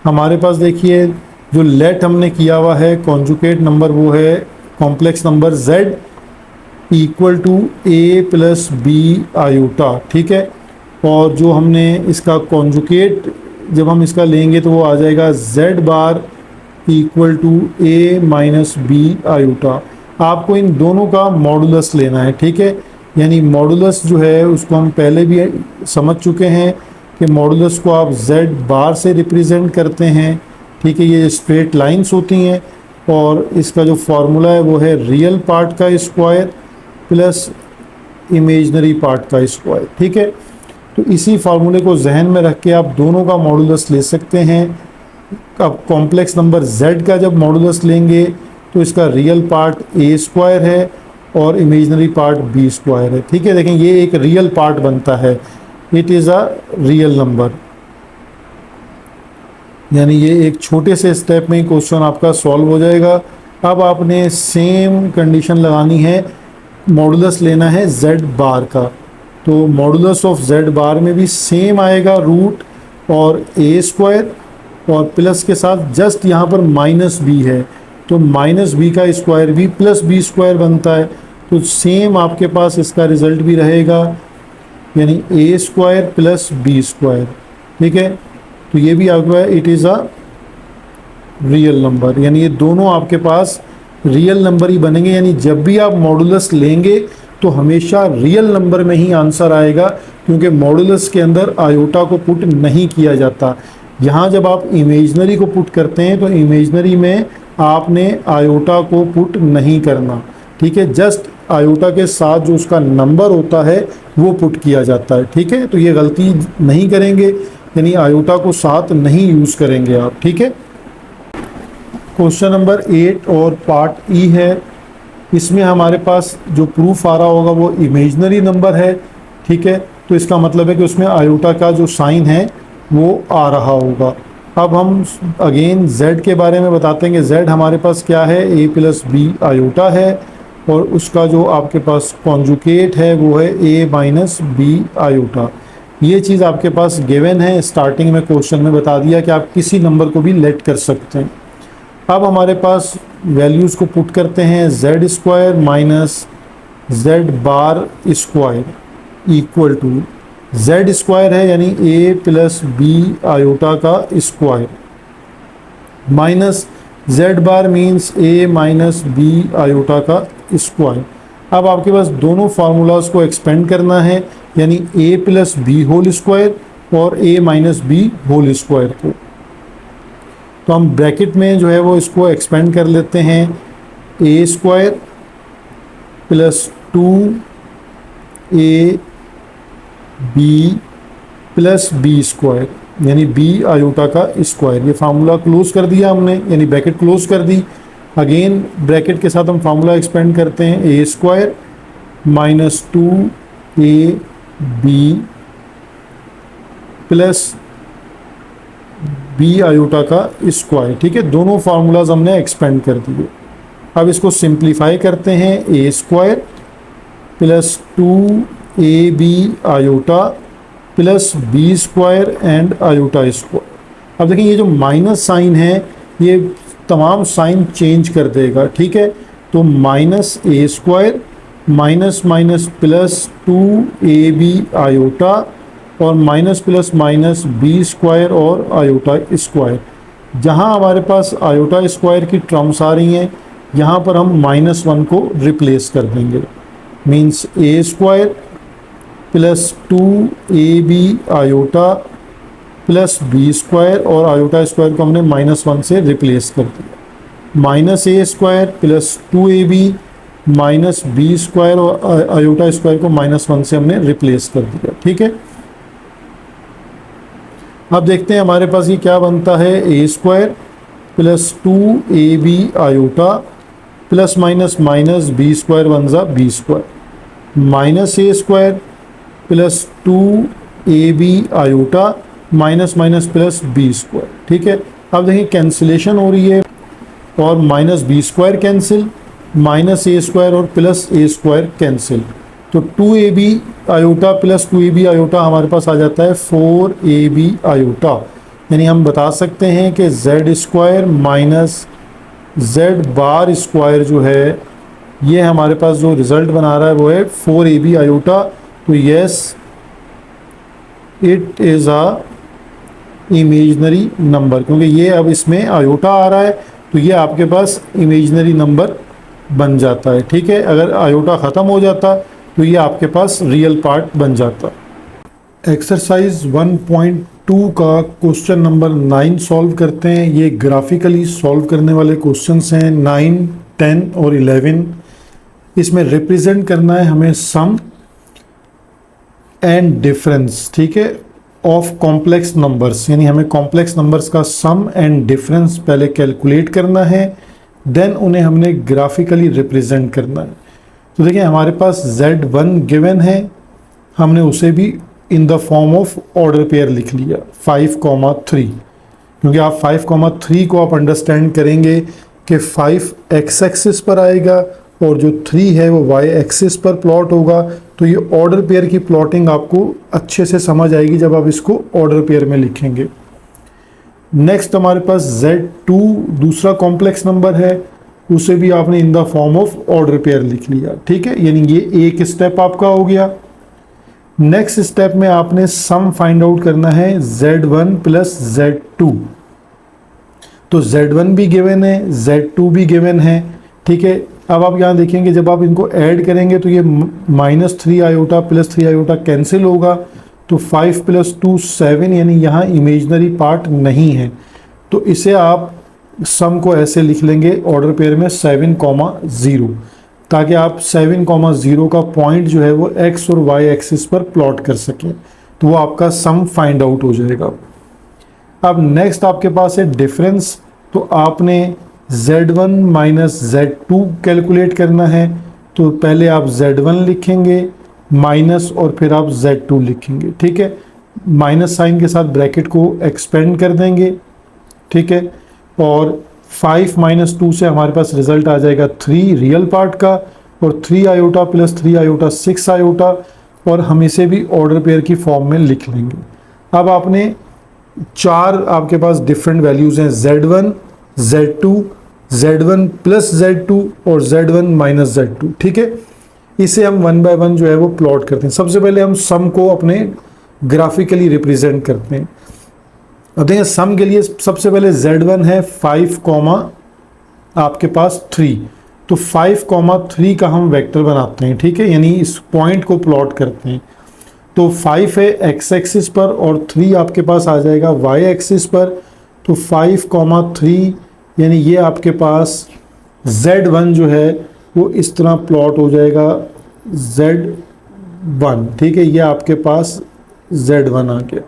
हमारे पास देखिए जो लेट हमने किया हुआ है कॉन्जुगेट नंबर वो है complex number z equal to a plus B iota, ठीक है। और जो हमने इसका कॉन्जुगेट जब हम इसका लेंगे तो वो आ जाएगा z bar equal to a minus B iota. आपको इन दोनों का मॉडुलस लेना है, ठीक है। यानी मॉडुलस जो है उसको हम पहले भी समझ चुके हैं कि मॉडुलस को आप z बार से रिप्रेजेंट करते हैं, ठीक है। ये स्ट्रेट लाइंस होती हैं और इसका जो फॉर्मूला है वो है रियल पार्ट का स्क्वायर प्लस इमेजनरी पार्ट का स्क्वायर, ठीक है। तो इसी फार्मूले को जहन में रख के आप दोनों का मॉडुलस ले सकते हैं। अब कॉम्प्लेक्स नंबर z का जब मॉडुलस लेंगे तो इसका रियल पार्ट a स्क्वायर है और इमेजनरी पार्ट b स्क्वायर है, ठीक है। देखें ये एक रियल पार्ट बनता है, it is a real number. यानी ये एक छोटे से स्टेप में ही क्वेश्चन आपका सॉल्व हो जाएगा। अब आपने सेम कंडीशन लगानी है, मॉडुलस लेना है z बार का, तो मॉडुलस ऑफ z बार में भी सेम आएगा रूट और a स्क्वायर और प्लस के साथ जस्ट यहाँ पर माइनस b है, तो माइनस b का स्क्वायर भी प्लस b स्क्वायर बनता है। तो सेम आपके पास इसका रिजल्ट भी रहेगा, यानी a square plus b square, ठीक है। तो ये भी आपका it is a real number, यानी ये दोनों आपके पास रियल नंबर ही बनेंगे। यानी जब भी आप मॉडुलस लेंगे तो हमेशा रियल नंबर में ही आंसर आएगा, क्योंकि मॉडुलस के अंदर आयोटा को पुट नहीं किया जाता। यहाँ जब आप इमेजनरी को पुट करते हैं तो इमेजनरी में आपने आयोटा को पुट नहीं करना, ठीक है। जस्ट आयोटा के साथ जो उसका नंबर होता है वो पुट किया जाता है, ठीक है। तो ये गलती नहीं करेंगे, यानी आयोटा को साथ नहीं यूज़ करेंगे आप, ठीक है। क्वेश्चन नंबर 8 और पार्ट ई है। इसमें हमारे पास जो प्रूफ आ रहा होगा वो इमेजनरी नंबर है, ठीक है। तो इसका मतलब है कि उसमें आयोटा का जो साइन है वो आ रहा होगा। अब हम अगेन z के बारे में बताते हैं कि z हमारे पास क्या है, a प्लस बी आयोटा है और उसका जो आपके पास कॉन्जुकेट है वो है a माइनस बी आयोटा। ये चीज़ आपके पास गिवन है, स्टार्टिंग में क्वेश्चन में बता दिया कि आप किसी नंबर को भी लेट कर सकते हैं। अब हमारे पास वैल्यूज़ को पुट करते हैं, z square minus z bar square equal to z square है यानी a प्लस बी आयोटा का square minus z bar means a minus B iota का स्क्वायर। अब आपके पास दोनों फार्मूलाज को एक्सपेंड करना है, यानी a plus B whole square और a minus B whole square को। तो हम ब्रैकेट में जो है वो इसको एक्सपेंड कर लेते हैं, a square plus 2a B plus B square यानी b आयोटा का स्क्वायर। ये फार्मूला क्लोज कर दिया हमने, यानी ब्रैकेट क्लोज कर दी। अगेन ब्रैकेट के साथ हम फार्मूला एक्सपेंड करते हैं, a square minus 2a B plus B iota का स्क्वायर, ठीक है। दोनों फार्मूलाज हमने एक्सपेंड कर दिए। अब इसको सिंप्लीफाई करते हैं, a square plus 2ab iota plus B square and iota square. अब देखिए ये जो माइनस साइन है ये तमाम साइन चेंज कर देगा, ठीक है। तो minus a square minus minus plus 2ab iota और minus plus minus B square और आयोटा स्क्वायर। जहाँ हमारे पास आयोटा स्क्वायर की टर्म्स आ रही हैं यहाँ पर हम -1 को रिप्लेस कर देंगे, means a square plus 2ab iota plus B square और आयोटा स्क्वायर को हमने -1 से रिप्लेस कर दिया। Minus a square plus 2ab minus B square और आयोटा स्क्वायर को -1 से हमने रिप्लेस कर दिया, ठीक है। अब देखते हैं हमारे पास ये क्या बनता है, a square plus 2ab iota plus minus minus B square बन जा B square minus a square plus 2ab iota minus minus plus B square, ठीक है। अब देखिए कैंसिलेशन हो रही है और minus B square cancel, minus a square और प्लस a स्क्वायर कैंसिल, तो 2ab iota plus 2ab iota हमारे पास आ जाता है 4ab आयोटा। यानी हम बता सकते हैं कि z square minus z bar square जो है ये हमारे पास जो रिज़ल्ट बना रहा है वो है 4ab आयोटा। तो yes it is a imaginary number, क्योंकि ये अब इसमें आयोटा आ रहा है तो ये आपके पास इमेजनरी नंबर बन जाता है, ठीक है। अगर आयोटा ख़त्म हो जाता तो ये आपके पास रियल पार्ट बन जाता। एक्सरसाइज 1.2 का क्वेश्चन नंबर 9 सॉल्व करते हैं। ये ग्राफिकली सॉल्व करने वाले क्वेश्चंस हैं 9, 10 और 11। इसमें रिप्रेजेंट करना है हमें सम एंड डिफरेंस, ठीक है, ऑफ कॉम्प्लेक्स नंबर्स, यानी हमें कॉम्प्लेक्स नंबर्स का सम एंड डिफरेंस पहले कैलकुलेट करना है, देन उन्हें हमने ग्राफिकली रिप्रेजेंट करना है। तो देखिए हमारे पास Z1 गिवन है, हमने उसे भी in the form of order pair लिख लिया 5,3, क्योंकि आप 5,3 को आप अंडरस्टैंड करेंगे कि 5 एक्स एक्सिस पर आएगा और जो 3 है वो वाई एक्सिस पर प्लॉट होगा। तो ये ऑर्डर पेयर की प्लॉटिंग आपको अच्छे से समझ आएगी जब आप इसको ऑर्डर पेयर में लिखेंगे। नेक्स्ट हमारे पास Z2 दूसरा कॉम्प्लेक्स नंबर है, उसे भी आपने in the form of order pair लिख लिया, ठीक है, यानी ये एक स्टेप आपका हो गया। नेक्स्ट स्टेप में आपने सम फाइंड आउट करना है Z1 प्लस Z2। तो Z1 भी गिवन है, Z2 भी गिवन है, ठीक है। अब आप यहाँ देखेंगे जब आप इनको ऐड करेंगे तो ये -3 आयोटा प्लस 3 आयोटा कैंसिल होगा, तो 5 + 2 7, यानी यहाँ इमेजनरी पार्ट नहीं है। तो इसे आप सम को ऐसे लिख लेंगे ऑर्डर पेयर में 7,0, ताकि आप 7,0 का पॉइंट जो है वो एक्स और वाई एक्सिस पर प्लॉट कर सकें। तो वो आपका सम फाइंड आउट हो जाएगा। अब नेक्स्ट आपके पास है डिफरेंस। तो आपने Z1 माइनस Z2 कैलकुलेट करना है। तो पहले आप Z1 लिखेंगे माइनस और फिर आप Z2 लिखेंगे, ठीक है। माइनस साइन के साथ ब्रैकेट को एक्सपेंड कर देंगे, ठीक है। और 5 - 2 से हमारे पास रिजल्ट आ जाएगा 3 रियल पार्ट का, और 3 आयोटा प्लस 3 आयोटा 6 आयोटा, और हम इसे भी ऑर्डर पेयर की फॉर्म में लिख लेंगे। अब आपने 4 आपके पास डिफरेंट वैल्यूज़ हैं, Z1, Z2, Z1 plus Z2 और Z1 माइनस Z2, ठीक है। इसे हम 1 बाय 1 जो है वो प्लॉट करते हैं। सबसे पहले हम सम को अपने ग्राफिकली रिप्रेजेंट करते हैं। अब देखिए सम के लिए सबसे पहले Z1 है 5, आपके पास 3, तो 5,3 का हम वेक्टर बनाते हैं, ठीक है, यानी इस पॉइंट को प्लॉट करते हैं। तो 5 है एक्स एक्सिस पर और 3 आपके पास आ जाएगा वाई एक्सिस पर। तो 5,3 यानी ये आपके पास Z1 जो है वो इस तरह प्लॉट हो जाएगा Z1, ठीक है, ये आपके पास Z1 आ गया।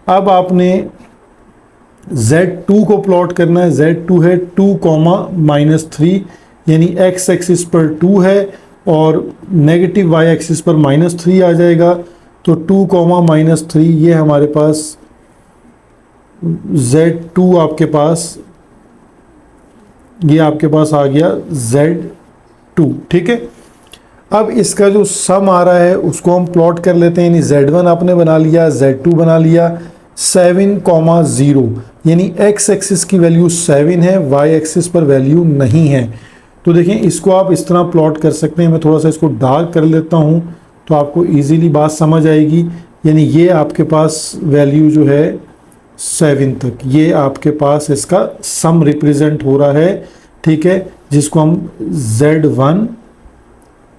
अब आपने Z2 को प्लॉट करना है। Z2 है 2, -3, यानी एक्स एक्सिस पर 2 है और नेगेटिव वाई एक्सिस पर -3 आ जाएगा। तो 2, -3 ये हमारे पास Z2 आपके पास, ये आपके पास आ गया Z2, ठीक है। अब इसका जो सम आ रहा है उसको हम प्लॉट कर लेते हैं, यानी Z1 आपने बना लिया, Z2 बना लिया। 7, 0, यानी एक्स एक्सिस की वैल्यू 7 है, वाई एक्सिस पर वैल्यू नहीं है। तो देखें इसको आप इस तरह प्लॉट कर सकते हैं। मैं थोड़ा सा इसको डार्क कर लेता हूँ तो आपको इजीली बात समझ आएगी। यानी ये आपके पास वैल्यू जो है 7 तक, ये आपके पास इसका सम रिप्रेजेंट हो रहा है, ठीक है, जिसको हम Z1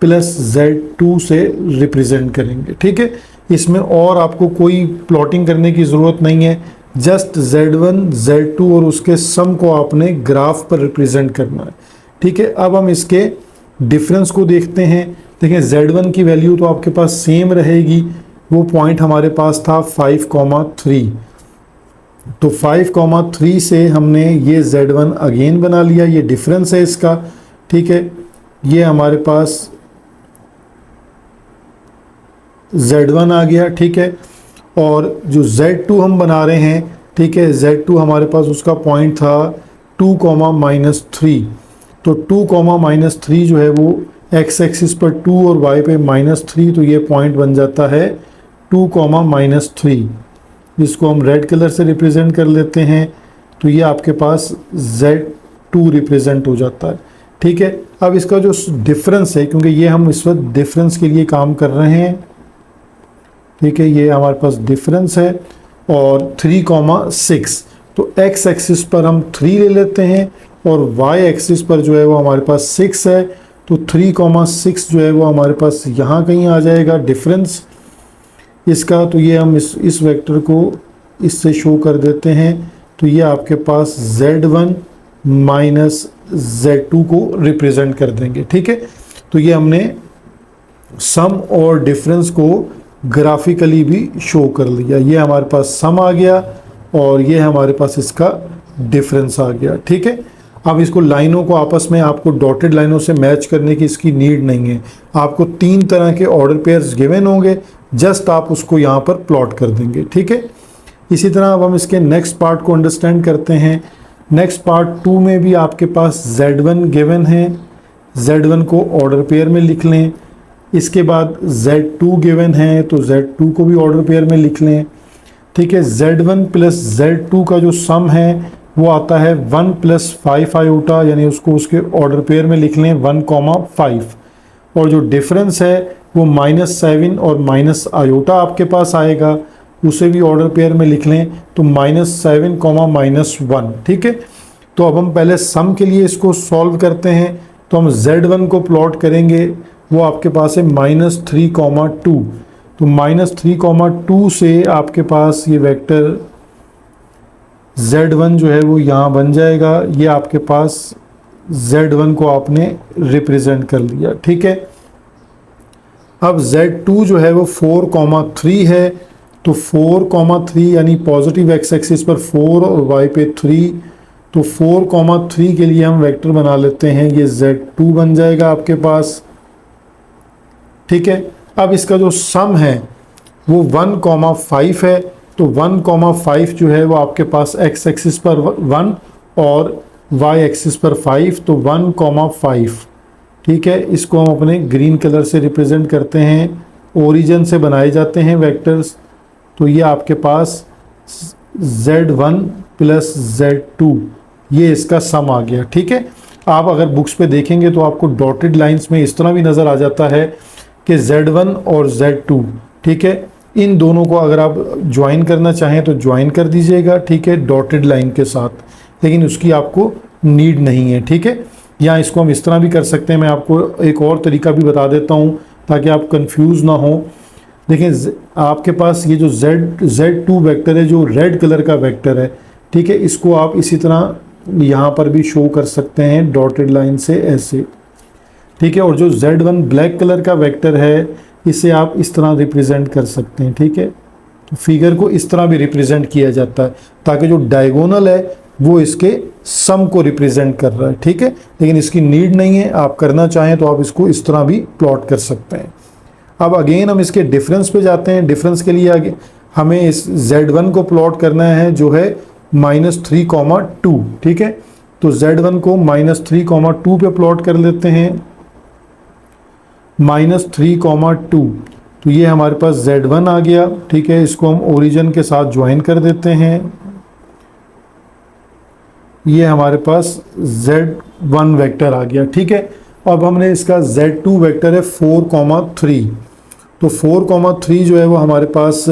प्लस Z2 से रिप्रेजेंट करेंगे, ठीक है। इसमें और आपको कोई प्लॉटिंग करने की ज़रूरत नहीं है, जस्ट Z1, Z2 और उसके सम को आपने ग्राफ पर रिप्रेजेंट करना है, ठीक है। अब हम इसके डिफरेंस को देखते हैं। देखें Z1 की वैल्यू तो आपके पास सेम रहेगी, वो पॉइंट हमारे पास था 5,3, तो 5,3 से हमने ये Z1 अगेन बना लिया, ये डिफरेंस है इसका, ठीक है। ये हमारे पास Z1 आ गया, ठीक है। और जो Z2 हम बना रहे हैं, ठीक है, Z2 हमारे पास उसका पॉइंट था 2, -3, तो 2, -3 जो है वो एक्स एक्सिस पर 2 और वाई पे -3, तो ये पॉइंट बन जाता है 2, -3। इसको हम रेड कलर से रिप्रेजेंट कर लेते हैं, तो ये आपके पास Z2 रिप्रेजेंट हो जाता है, ठीक है। अब इसका जो डिफरेंस है, क्योंकि ये हम इस वक्त डिफरेंस के लिए काम कर रहे हैं, ठीक है, ये हमारे पास डिफरेंस है, और 3,6, तो एक्स एक्सिस पर हम 3 ले लेते हैं और वाई एक्सिस पर जो है वो हमारे पास 6 है, तो 3,6 जो है वो हमारे पास यहाँ कहीं आ जाएगा डिफरेंस इसका। तो ये हम इस वेक्टर को इससे शो कर देते हैं। तो ये आपके पास Z1 माइनस Z2 को रिप्रेजेंट कर देंगे, ठीक है। तो ये हमने सम और डिफरेंस को ग्राफिकली भी शो कर लिया। ये हमारे पास सम आ गया और ये हमारे पास इसका डिफरेंस आ गया, ठीक है। अब इसको लाइनों को आपस में आपको डॉटेड लाइनों से मैच करने की इसकी नीड नहीं है। आपको 3 तरह के ऑर्डर पेयर्स गिवन होंगे, जस्ट आप उसको यहाँ पर प्लॉट कर देंगे, ठीक है। इसी तरह अब हम इसके नेक्स्ट पार्ट को अंडरस्टैंड करते हैं। नेक्स्ट पार्ट 2 में भी आपके पास Z1 गिवन है, Z1 को ऑर्डर पेयर में लिख लें। इसके बाद Z2 गिवन है तो Z2 को भी ऑर्डर पेयर में लिख लें, ठीक है। Z1 प्लस Z2 का जो सम है वो आता है 1 प्लस 5 आयोटा, यानी उसको उसके ऑर्डर पेयर में लिख लें 1,5। और जो डिफरेंस है वो -7 और माइनस आयोटा आपके पास आएगा, उसे भी ऑर्डर पेयर में लिख लें तो -7, -1, ठीक है। तो अब हम पहले सम के लिए इसको सॉल्व करते हैं। तो हम Z1 को प्लॉट करेंगे, वो आपके पास है -3,2। तो -3,2 से आपके पास ये वेक्टर Z1 जो है वो यहाँ बन जाएगा। ये आपके पास Z1 को आपने रिप्रेजेंट कर लिया, ठीक है। अब Z2 जो है वो 4,3 है। तो 4,3 यानी पॉजिटिव एक्स एक्सिस पर 4 और वाई पे 3। तो 4,3 के लिए हम वेक्टर बना लेते हैं, ये Z2 बन जाएगा आपके पास, ठीक है। अब इसका जो सम है वो 1,5 है। तो 1,5 जो है वो आपके पास एक्स एक्सिस पर 1 और वाई एक्सिस पर 5, तो 1,5, ठीक है। इसको हम अपने ग्रीन कलर से रिप्रेजेंट करते हैं। ओरिजिन से बनाए जाते हैं वेक्टर्स। तो ये आपके पास Z1 प्लस Z2 ये इसका सम आ गया, ठीक है। आप अगर बुक्स पे देखेंगे तो आपको डॉटेड लाइंस में इस तरह भी नज़र आ जाता है कि Z1 और Z2, ठीक है, इन दोनों को अगर आप ज्वाइन करना चाहें तो ज्वाइन कर दीजिएगा, ठीक है, डॉटेड लाइन के साथ, लेकिन उसकी आपको नीड नहीं है, ठीक है। या इसको हम इस तरह भी कर सकते हैं। मैं आपको एक और तरीका भी बता देता हूँ ताकि आप कंफ्यूज ना हो। देखें, आपके पास ये जो Z2 वेक्टर है, जो रेड कलर का वेक्टर है, ठीक है, इसको आप इसी तरह यहाँ पर भी शो कर सकते हैं डॉटेड लाइन से ऐसे, ठीक है। और जो Z1 ब्लैक कलर का वेक्टर है, इसे आप इस तरह रिप्रेजेंट कर सकते हैं, ठीक है। तो फिगर को इस तरह भी रिप्रेजेंट किया जाता है ताकि जो डायगोनल है वो इसके सम को रिप्रेजेंट कर रहा है, ठीक है। लेकिन इसकी नीड नहीं है, आप करना चाहें तो आप इसको इस तरह भी प्लॉट कर सकते हैं। अब अगेन हम इसके डिफरेंस पे जाते हैं। डिफरेंस के लिए हमें इस Z1 को प्लॉट करना है जो है -3,2, ठीक है। तो Z1 को -3,2 पे प्लॉट कर लेते हैं, -3,2। तो ये हमारे पास Z1 आ गया, ठीक है। इसको हम ओरिजिन के साथ ज्वाइन कर देते हैं। ये हमारे पास Z1 वेक्टर आ गया, ठीक है। अब हमने इसका Z2 वेक्टर है 4,3। तो 4,3 जो है वो हमारे पास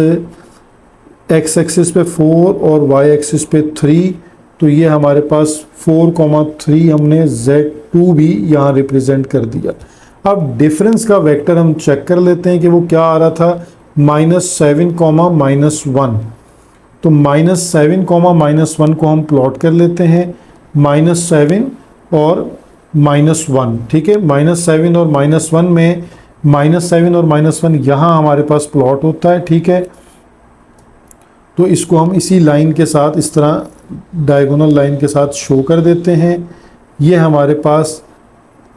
एक्स एक्सिस पे 4 और वाई एक्सिस पे 3। तो ये हमारे पास 4,3 हमने Z2 भी यहाँ रिप्रेजेंट कर दिया। अब डिफरेंस का वेक्टर हम चेक कर लेते हैं कि वो क्या आ रहा था, -7, -1। तो -7, -1 को हम प्लॉट कर लेते हैं, -7 और -1, ठीक है। -7 और -1 में -7 और -1 यहाँ हमारे पास प्लॉट होता है, ठीक है। तो इसको हम इसी लाइन के साथ, इस तरह डायगोनल लाइन के साथ शो कर देते हैं। ये हमारे पास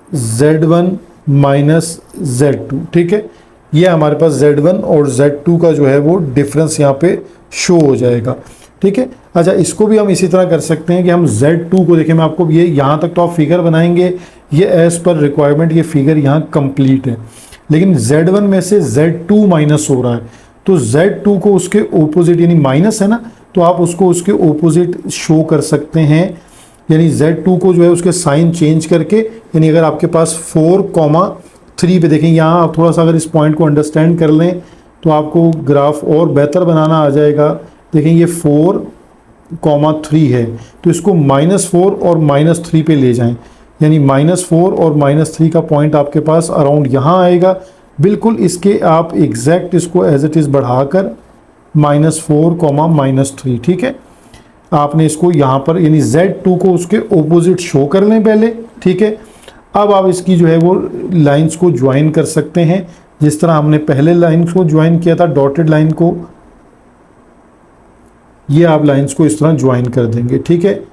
Z1 माइनस Z2, ठीक है। ये हमारे पास Z1 और Z2 का जो है वो डिफरेंस यहाँ पे शो हो जाएगा, ठीक है। अच्छा, इसको भी हम इसी तरह कर सकते हैं कि हम Z2 को देखें। मैं आपको ये यहाँ तक तो आप फिगर बनाएंगे, ये एज पर रिक्वायरमेंट ये फिगर यहाँ कंप्लीट है, लेकिन Z1 में से Z2 माइनस हो रहा है। तो Z2 को उसके ओपोजिट, यानी माइनस है ना, तो आप उसको उसके ओपोजिट शो कर सकते हैं। यानी Z2 को जो है उसके साइन चेंज करके, यानी अगर आपके पास 4,3 पे देखें, यहाँ आप थोड़ा सा अगर इस पॉइंट को अंडरस्टैंड कर लें तो आपको ग्राफ और बेहतर बनाना आ जाएगा। देखें, ये 4,3 है, तो इसको -4 और -3 पे ले जाएं, यानी -4 और -3 का पॉइंट आपके पास अराउंड यहाँ आएगा। बिल्कुल इसके आप एग्जैक्ट इसको एज इट इज़ बढ़ाकर -4, -3, ठीक है। आपने इसको यहाँ पर यानी Z2 को उसके ओपोजिट शो कर लें पहले, ठीक है। अब आप इसकी जो है वो लाइंस को ज्वाइन कर सकते हैं, जिस तरह हमने पहले लाइंस को ज्वाइन किया था डॉटेड लाइन को, ये आप लाइंस को इस तरह ज्वाइन कर देंगे, ठीक है।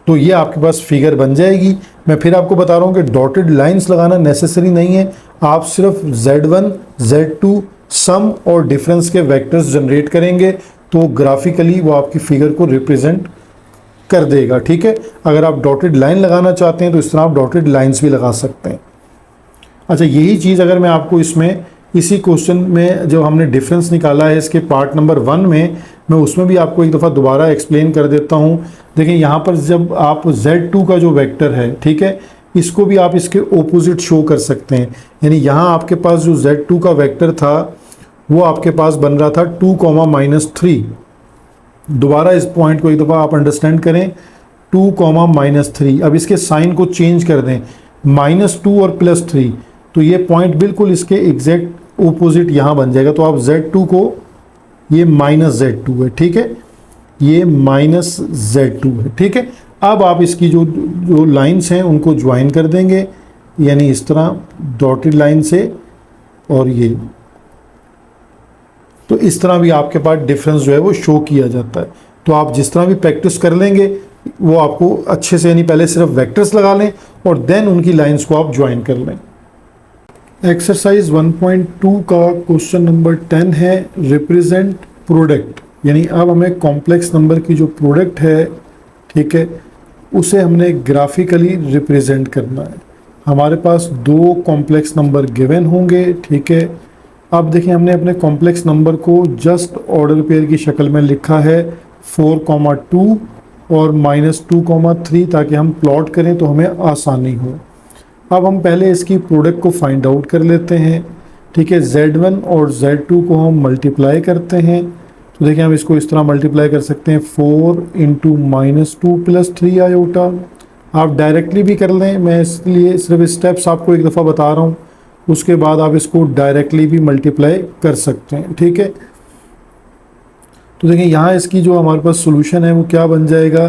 तो ये आपके पास फिगर बन जाएगी। मैं फिर आपको बता रहा हूँ कि डॉटेड लाइंस लगाना नेसेसरी नहीं है, आप सिर्फ Z1, Z2 सम और डिफरेंस के वेक्टर्स जनरेट करेंगे तो ग्राफिकली वो आपकी फिगर को रिप्रेजेंट कर देगा, ठीक है। अगर आप डॉटेड लाइन लगाना चाहते हैं तो इस तरह आप डॉटेड लाइंस भी लगा सकते हैं। अच्छा, यही चीज़ अगर मैं आपको इसमें इसी क्वेश्चन में जो हमने डिफरेंस निकाला है इसके पार्ट नंबर 1 में, मैं उसमें भी आपको एक दफ़ा दोबारा एक्सप्लेन कर देता हूँ। देखिए यहाँ पर जब आप Z2 का जो वेक्टर है, ठीक है, इसको भी आप इसके ओपोजिट शो कर सकते हैं। यानी यहाँ आपके पास जो Z2 का वेक्टर था वो आपके पास बन रहा था 2, -3। दोबारा इस पॉइंट को एक दफ़ा आप अंडरस्टैंड करें, 2, -3। अब इसके साइन को चेंज कर दें, -2 और +3, तो ये पॉइंट बिल्कुल इसके एग्जैक्ट ओपोजिट यहाँ बन जाएगा। तो आप Z2 को, ये -Z2 है, ठीक है, ये -Z2 है, ठीक है। अब आप इसकी जो लाइंस हैं उनको ज्वाइन कर देंगे, यानी इस तरह डॉटेड लाइन से, और ये तो इस तरह भी आपके पास डिफरेंस जो है वो शो किया जाता है। तो आप जिस तरह भी प्रैक्टिस कर लेंगे वो आपको अच्छे से, यानी पहले सिर्फ वेक्टर्स लगा लें और देन उनकी लाइंस को आप ज्वाइन कर लें। एक्सरसाइज 1.2 का क्वेश्चन नंबर 10 है रिप्रेजेंट प्रोडक्ट, यानी अब हमें कॉम्प्लेक्स नंबर की जो प्रोडक्ट है, ठीक है, उसे हमने ग्राफिकली रिप्रेजेंट करना है। हमारे पास 2 कॉम्प्लेक्स नंबर गिवन होंगे, ठीक है। अब देखिए हमने अपने कॉम्प्लेक्स नंबर को जस्ट ऑर्डर पेयर की शक्ल में लिखा है 4,2 और -2,3, ताकि हम प्लॉट करें तो हमें आसानी हो। अब हम पहले इसकी प्रोडक्ट को फाइंड आउट कर लेते हैं, ठीक है। Z1 और Z2 को हम मल्टीप्लाई करते हैं, तो देखिए हम इसको इस तरह मल्टीप्लाई कर सकते हैं, 4 × -2 + 3 आयोटा। आप डायरेक्टली भी कर लें, मैं इसलिए सिर्फ स्टेप्स आपको एक दफ़ा बता रहा हूँ, उसके बाद आप इसको डायरेक्टली भी मल्टीप्लाई कर सकते हैं, ठीक है। तो देखिए यहाँ इसकी जो हमारे पास सॉल्यूशन है वो क्या बन जाएगा,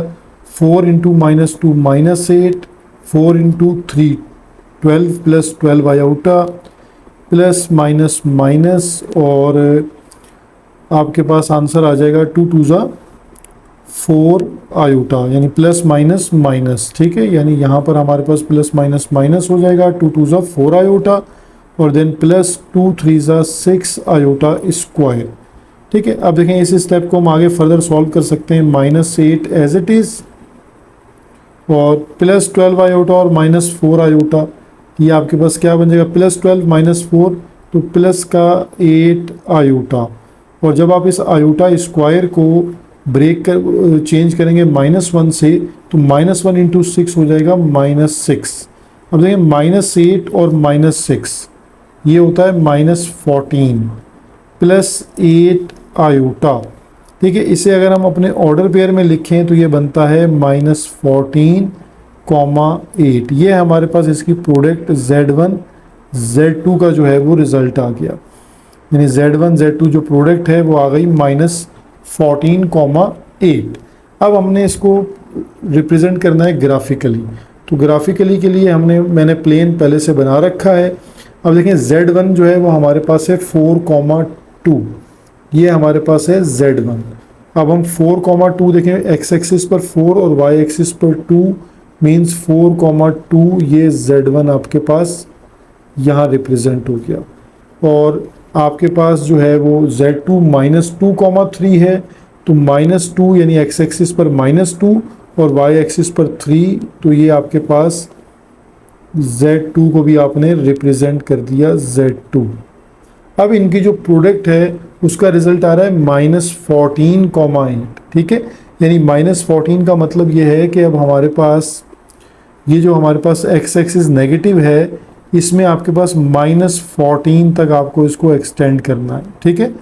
4 × -2 -8, 4 × 3 12 + 12 आयोटा, प्लस माइनस माइनस, और आपके पास आंसर आ जाएगा 2 × 2 = 4 आयोटा, यानी प्लस माइनस माइनस, ठीक है। यानी यहाँ पर हमारे पास प्लस माइनस माइनस हो जाएगा, 2 × 2 = 4 आयोटा, और देन प्लस 2 × 3 = 6 आयोटा स्क्वायर, ठीक है। अब देखें इस स्टेप को हम आगे फर्दर सॉल्व कर सकते हैं, -8 एज इट इज़ और प्लस 12 आयोटा और -4 आयोटा, ये आपके पास क्या बन जाएगा, +12 - 4 तो प्लस का 8 आयोटा, और जब आप इस आयोटा स्क्वायर को ब्रेक कर चेंज करेंगे -1 से, तो -1 × 6 हो जाएगा -6। अब देखिए -8 और -6 ये होता है -14 प्लस 8 आयोटा, ठीक है। इसे अगर हम अपने ऑर्डर पेयर में लिखें तो ये बनता है -14, 8। ये हमारे पास इसकी प्रोडक्ट Z1 Z2 का जो है वो रिज़ल्ट आ गया, यानी Z1 Z2 जो प्रोडक्ट है वो आ गई -14, 8। अब हमने इसको रिप्रेजेंट करना है ग्राफिकली, तो ग्राफिकली के लिए मैंने प्लेन पहले से बना रखा है। अब देखें Z1 जो है वो हमारे पास है 4,2, ये हमारे पास है Z1। अब हम 4,2 देखें, x एक्सिस पर 4 और y एक्सिस पर 2 मीन्स 4,2, ये Z1 आपके पास यहाँ रिप्रेजेंट हो गया, और आपके पास जो है वो Z2 -2,3 है, तो -2 यानी x एक्सिस पर -2 और y एक्सिस पर 3, तो ये आपके पास Z2 को भी आपने रिप्रेजेंट कर दिया Z2। अब इनकी जो प्रोडक्ट है उसका रिजल्ट आ रहा है -14, 8, ठीक है। यानी -14 का मतलब ये है कि अब हमारे पास ये जो हमारे पास x एक्सिस नेगेटिव है, इसमें आपके पास -14 तक आपको इसको एक्सटेंड करना है, ठीक है।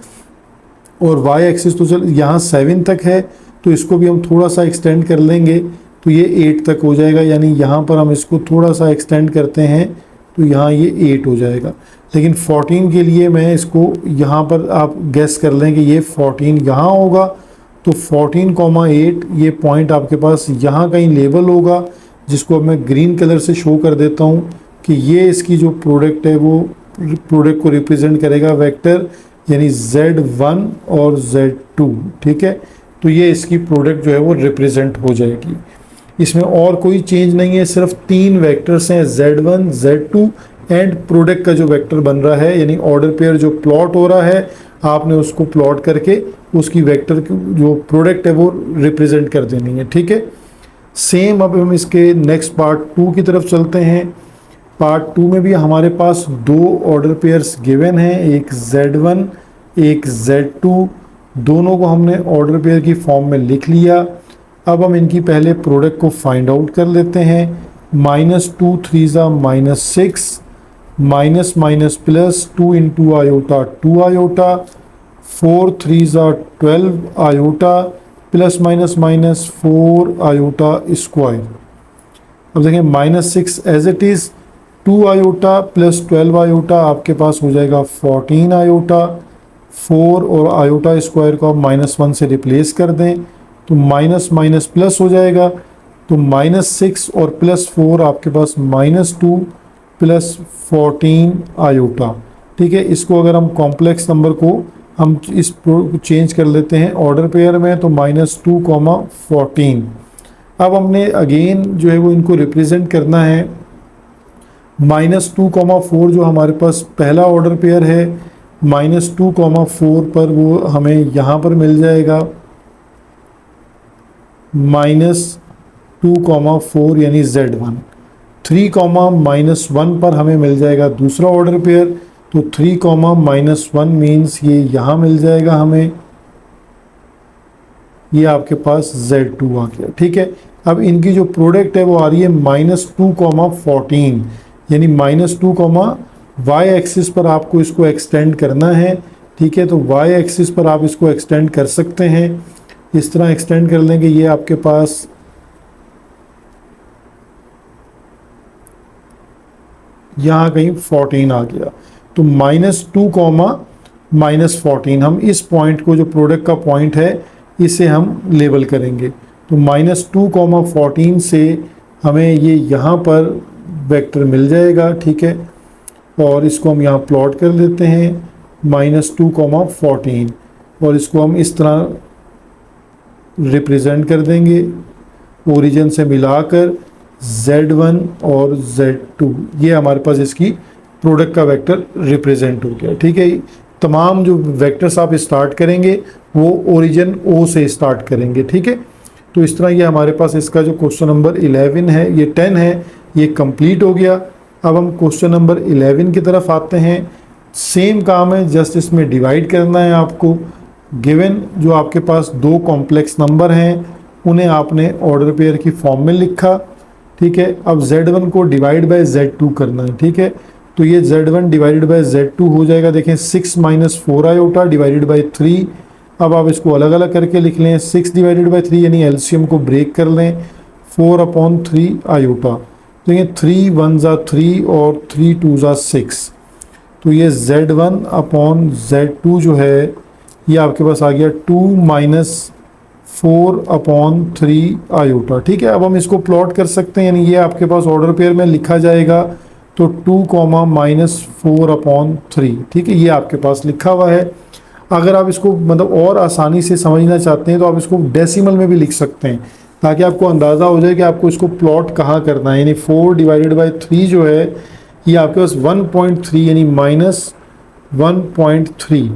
और y एक्सिस तो चल यहाँ 7 तक है, तो इसको भी हम थोड़ा सा एक्सटेंड कर लेंगे, तो ये 8 तक हो जाएगा, यानी यहाँ पर हम इसको थोड़ा सा एक्सटेंड करते हैं तो यहाँ ये 8 हो जाएगा। लेकिन 14 के लिए मैं इसको यहाँ पर आप गेस कर लें कि ये 14 यहाँ होगा, तो 14,8 ये पॉइंट आपके पास यहाँ कहीं लेबल होगा, जिसको अब मैं ग्रीन कलर से शो कर देता हूँ कि ये इसकी जो प्रोडक्ट है वो प्रोडक्ट को रिप्रेजेंट करेगा वेक्टर, यानी Z1 और Z2, ठीक है। तो ये इसकी प्रोडक्ट जो है वो रिप्रेजेंट हो जाएगी। इसमें और कोई चेंज नहीं है, सिर्फ 3 वेक्टर्स हैं, Z1, Z2 एंड प्रोडक्ट का जो वेक्टर बन रहा है, यानी ऑर्डर पेयर जो प्लॉट हो रहा है आपने उसको प्लॉट करके उसकी वेक्टर की जो प्रोडक्ट है वो रिप्रेजेंट कर देनी है, ठीक है। सेम अब हम इसके नेक्स्ट पार्ट 2 की तरफ चलते हैं। पार्ट 2 में भी हमारे पास 2 ऑर्डर पेयर्स गिवन हैं, एक Z1 एक Z2, दोनों को हमने ऑर्डर पेयर की फॉर्म में लिख लिया। अब हम इनकी पहले प्रोडक्ट को फाइंड आउट कर लेते हैं। -2 3 -6, minus minus plus 2 into iota 2 iota, 4 3 12 iota, plus minus minus 4 iota square. अब देखें -6 as it is, 2 iota plus 12 iota आपके पास हो जाएगा 14 आयोटा, 4 और आयोटा स्क्वायर को आप -1 से रिप्लेस कर दें तो माइनस माइनस प्लस हो जाएगा, तो -6 और +4 आपके पास -2 प्लस 14 आयोटा, ठीक है। इसको अगर हम कॉम्प्लेक्स नंबर को हम इस चेंज कर लेते हैं ऑर्डर पेयर में, तो -2, 14। अब हमने अगेन जो है वो इनको रिप्रेजेंट करना है। -2, 4 जो हमारे पास पहला ऑर्डर पेयर है, -2, 4 पर वो हमें यहाँ पर मिल जाएगा -2, 4 यानी Z1। 3, -1 पर हमें मिल जाएगा दूसरा ऑर्डर पेयर, तो 3, -1 मीन्स ये यहाँ मिल जाएगा हमें, ये आपके पास Z2 आ गया, ठीक है। अब इनकी जो प्रोडक्ट है वो आ रही है -2, 14, यानी -2, y एक्सिस पर आपको इसको एक्सटेंड करना है, ठीक है। तो y एक्सिस पर आप इसको एक्सटेंड कर सकते हैं, इस तरह एक्सटेंड कर लेंगे, ये आपके पास यहाँ कहीं 14 आ गया, तो -2, -14 हम इस पॉइंट को जो प्रोडक्ट का पॉइंट है इसे हम लेबल करेंगे। तो -2, 14 से हमें ये यहाँ पर वेक्टर मिल जाएगा, ठीक है। और इसको हम यहाँ प्लॉट कर लेते हैं -2, 14, और इसको हम इस तरह रिप्रेजेंट कर देंगे ओरिजिन से मिलाकर Z1 और Z2, ये हमारे पास इसकी प्रोडक्ट का वेक्टर रिप्रेजेंट हो गया, ठीक है। तमाम जो वेक्टर्स आप स्टार्ट करेंगे वो ओरिजिन O से स्टार्ट करेंगे, ठीक है। तो इस तरह ये हमारे पास इसका जो क्वेश्चन नंबर 11 है, ये 10 है, ये कंप्लीट हो गया। अब हम क्वेश्चन नंबर 11 की तरफ आते हैं। सेम काम है, जस्ट इसमें डिवाइड करना है आपको। गिवन जो आपके पास 2 कॉम्प्लेक्स नंबर हैं उन्हें आपने ऑर्डर पेयर की फॉर्म में लिखा, ठीक है। अब Z1 को डिवाइड बाय Z2 करना है, ठीक है। तो ये Z1 डिवाइडेड बाय Z2 हो जाएगा, देखें 6 - 4 आयोटा डिवाइडेड बाय 3। अब आप इसको अलग अलग करके लिख लें, 6 डिवाइडेड बाय 3 यानी एलसीएम को ब्रेक कर लें, 4/3 आयोटा। तो ये 3 1 3 और 3 2 6, तो ये Z1/Z2 जो है ये आपके पास आ गया 2 - 4/3 आयोटा, ठीक है। अब हम इसको प्लॉट कर सकते हैं, यानी ये आपके पास ऑर्डर पेयर में लिखा जाएगा, तो 2, -4/3, ठीक है, ये आपके पास लिखा हुआ है। अगर आप इसको मतलब और आसानी से समझना चाहते हैं तो आप इसको डेसिमल में भी लिख सकते हैं, ताकि आपको अंदाज़ा हो जाए कि आपको इसको प्लॉट कहाँ करना है। यानी 4 डिवाइडेड बाय 3 जो है ये आपके पास 1.3 यानी -1.3,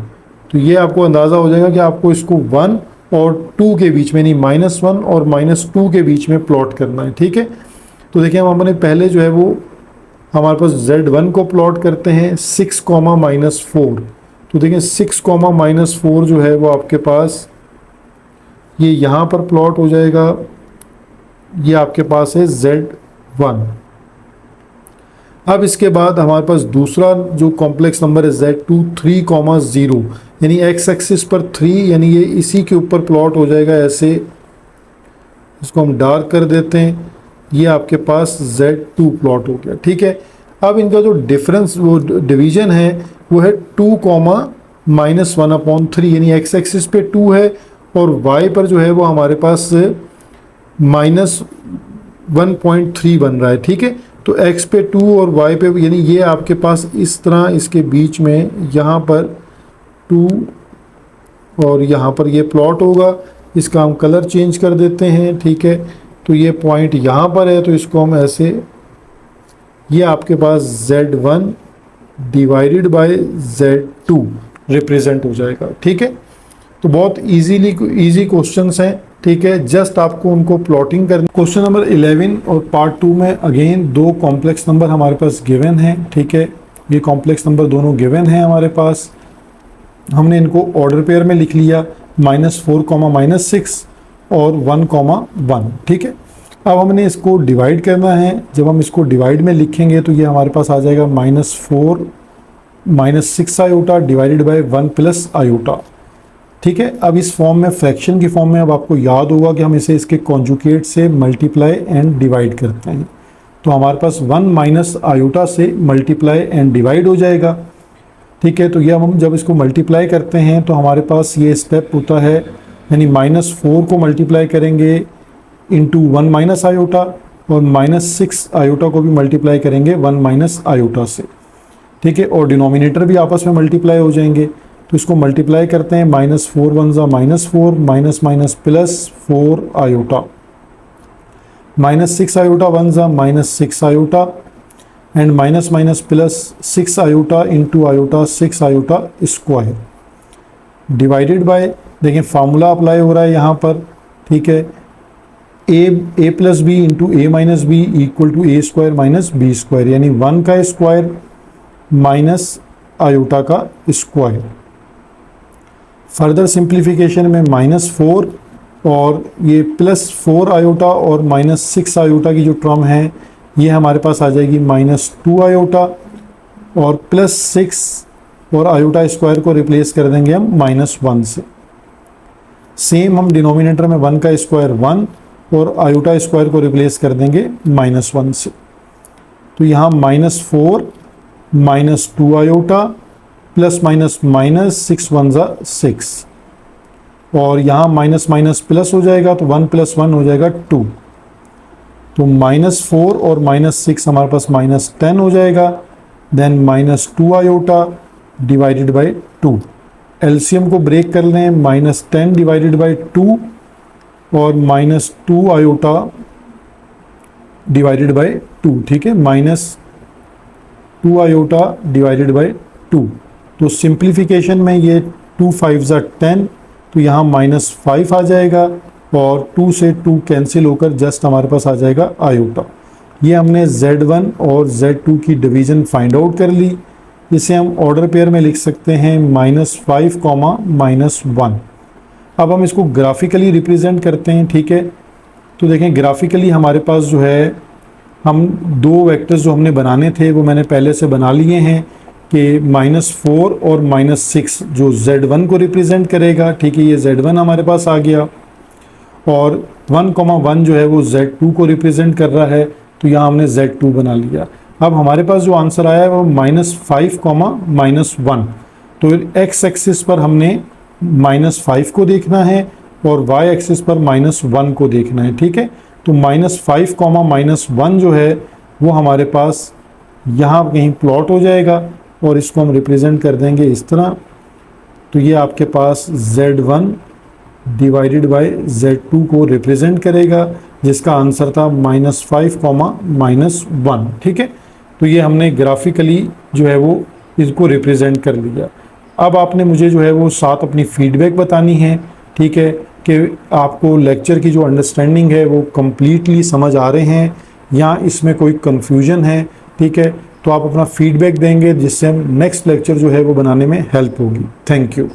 तो ये आपको अंदाज़ा हो जाएगा कि आपको इसको 1 और 2 के बीच में, यानी -1 और -2 के बीच में प्लॉट करना है, ठीक है। तो देखिए हम अपने पहले जो है वो हमारे पास Z1 को प्लॉट करते हैं 6, -4। तो देखिए 6, -4 जो है वो आपके पास ये यहाँ पर प्लॉट हो जाएगा, ये आपके पास है Z1। अब इसके बाद हमारे पास दूसरा जो कॉम्प्लेक्स नंबर है Z2, 3, 0, यानी x एक्सिस पर 3, यानी ये इसी के ऊपर प्लॉट हो जाएगा ऐसे, इसको हम डार्क कर देते हैं, ये आपके पास Z2 प्लॉट हो गया। ठीक है, अब इनका जो डिफरेंस वो डिवीजन है वो है 2 -1/3, यानी एक्स एक्सिस पे 2 है और वाई पर जो है वो हमारे पास -1.3 बन रहा है। ठीक है, तो x पे 2 और y पे, यानी ये आपके पास इस तरह इसके बीच में यहाँ पर 2 और यहाँ पर ये प्लॉट होगा। इसका हम कलर चेंज कर देते हैं। ठीक है, तो ये पॉइंट यहाँ पर है, तो इसको हम ऐसे, ये आपके पास Z1 divided by Z2 represent हो जाएगा। ठीक है, तो बहुत इजी क्वेश्चंस हैं। ठीक है, जस्ट आपको उनको प्लॉटिंग करनी। क्वेश्चन नंबर 11 और पार्ट 2 में अगेन दो कॉम्प्लेक्स नंबर हमारे पास गिवन हैं। ठीक है, ये कॉम्प्लेक्स नंबर दोनों गिवन हैं हमारे पास, हमने इनको ऑर्डर पेयर में लिख लिया, -4, -6 और 1, 1। ठीक है, अब हमने इसको डिवाइड करना है। जब हम इसको डिवाइड में लिखेंगे तो ये हमारे पास आ जाएगा -4 -6 आयोटा डिवाइडेड बाय 1 + आयोटा। ठीक है, अब इस फॉर्म में, फ्रैक्शन की फॉर्म में, अब आपको याद होगा कि हम इसे इसके कॉन्जुगेट से मल्टीप्लाई एंड डिवाइड करते हैं, तो हमारे पास 1 - आयोटा से मल्टीप्लाई एंड डिवाइड हो जाएगा। ठीक है, तो ये हम जब इसको मल्टीप्लाई करते हैं तो हमारे पास ये स्टेप होता है, यानी -4 को मल्टीप्लाई करेंगे इंटू 1 - आयोटा और -6 आयोटा को भी मल्टीप्लाई करेंगे 1 - आयोटा से। ठीक है, और डिनोमिनेटर भी आपस में मल्टीप्लाई हो जाएंगे, तो इसको मल्टीप्लाई करते हैं, -4 × -4, -+ 4 iota, -6 iota 1 × -6 iota and ++ iota into iota 6 iota square divided bye, देखिए फार्मूला अप्लाई हो रहा है यहाँ पर। ठीक है, a + b into a - b equal to a² - b², यानी 1 का स्क्वायर माइनस आयोटा का स्क्वायर। फर्दर सिंप्लीफिकेशन में -4 और ये +4 आयोटा और -6 आयोटा की जो टर्म है ये हमारे पास आ जाएगी -2 आयोटा और +6 और आयोटा स्क्वायर को रिप्लेस कर देंगे हम -1 से। सेम हम डिनोमिनेटर में 1 का स्क्वायर 1 और आयोटा स्क्वायर को रिप्लेस कर देंगे -1 से। तो यहाँ -4 -2 आयोटा +- -6 1 × 6 और यहाँ माइनस प्लस हो जाएगा, तो 1 + 1 हो जाएगा 2। तो -4 और -6 हमारे पास -10 हो जाएगा, then -2 iota divided by 2। LCM को ब्रेक कर लें, -10 डिवाइडेड बाय 2 और -2 आयोटा डिवाइडेड बाय 2। ठीक है, -2 आयोटा डिवाइडेड बाय 2। तो सिंप्लीफिकेशन में ये 2 × 5 = 10, तो यहाँ -5 आ जाएगा और 2 से 2 कैंसिल होकर जस्ट हमारे पास आ जाएगा आयोटा। ये हमने Z1 और Z2 की डिवीज़न फाइंड आउट कर ली। इसे हम ऑर्डर पेयर में लिख सकते हैं -5, -1। अब हम इसको ग्राफिकली रिप्रेजेंट करते हैं। ठीक है, तो देखें ग्राफिकली हमारे पास जो है, हम दो वेक्टर्स जो हमने बनाने थे वो मैंने पहले से बना लिए हैं कि -4 और -6 जो Z1 को रिप्रेजेंट करेगा। ठीक है, ये Z1 हमारे पास आ गया और 1, 1 जो है वो Z2 को रिप्रेजेंट कर रहा है, तो यहाँ हमने Z2 बना लिया। अब हमारे पास जो आंसर आया है वो -5, -1। तो x एक्सिस पर हमने -5 को देखना है और y एक्सिस पर -1 को देखना है। ठीक है, तो -5, -1 जो है वो हमारे पास यहाँ कहीं प्लॉट हो जाएगा और इसको हम रिप्रेजेंट कर देंगे इस तरह। तो ये आपके पास Z1 डिवाइडेड बाय Z2 को रिप्रेजेंट करेगा, जिसका आंसर था -5, -1। ठीक है, तो ये हमने ग्राफिकली जो है वो इसको रिप्रेजेंट कर लिया। अब आपने मुझे जो है वो साथ अपनी फीडबैक बतानी है। ठीक है, कि आपको लेक्चर की जो अंडरस्टैंडिंग है वो कम्प्लीटली समझ आ रहे हैं या इसमें कोई कन्फ्यूजन है। ठीक है, तो आप अपना फीडबैक देंगे जिससे हम नेक्स्ट लेक्चर जो है वो बनाने में हेल्प होगी। Thank you.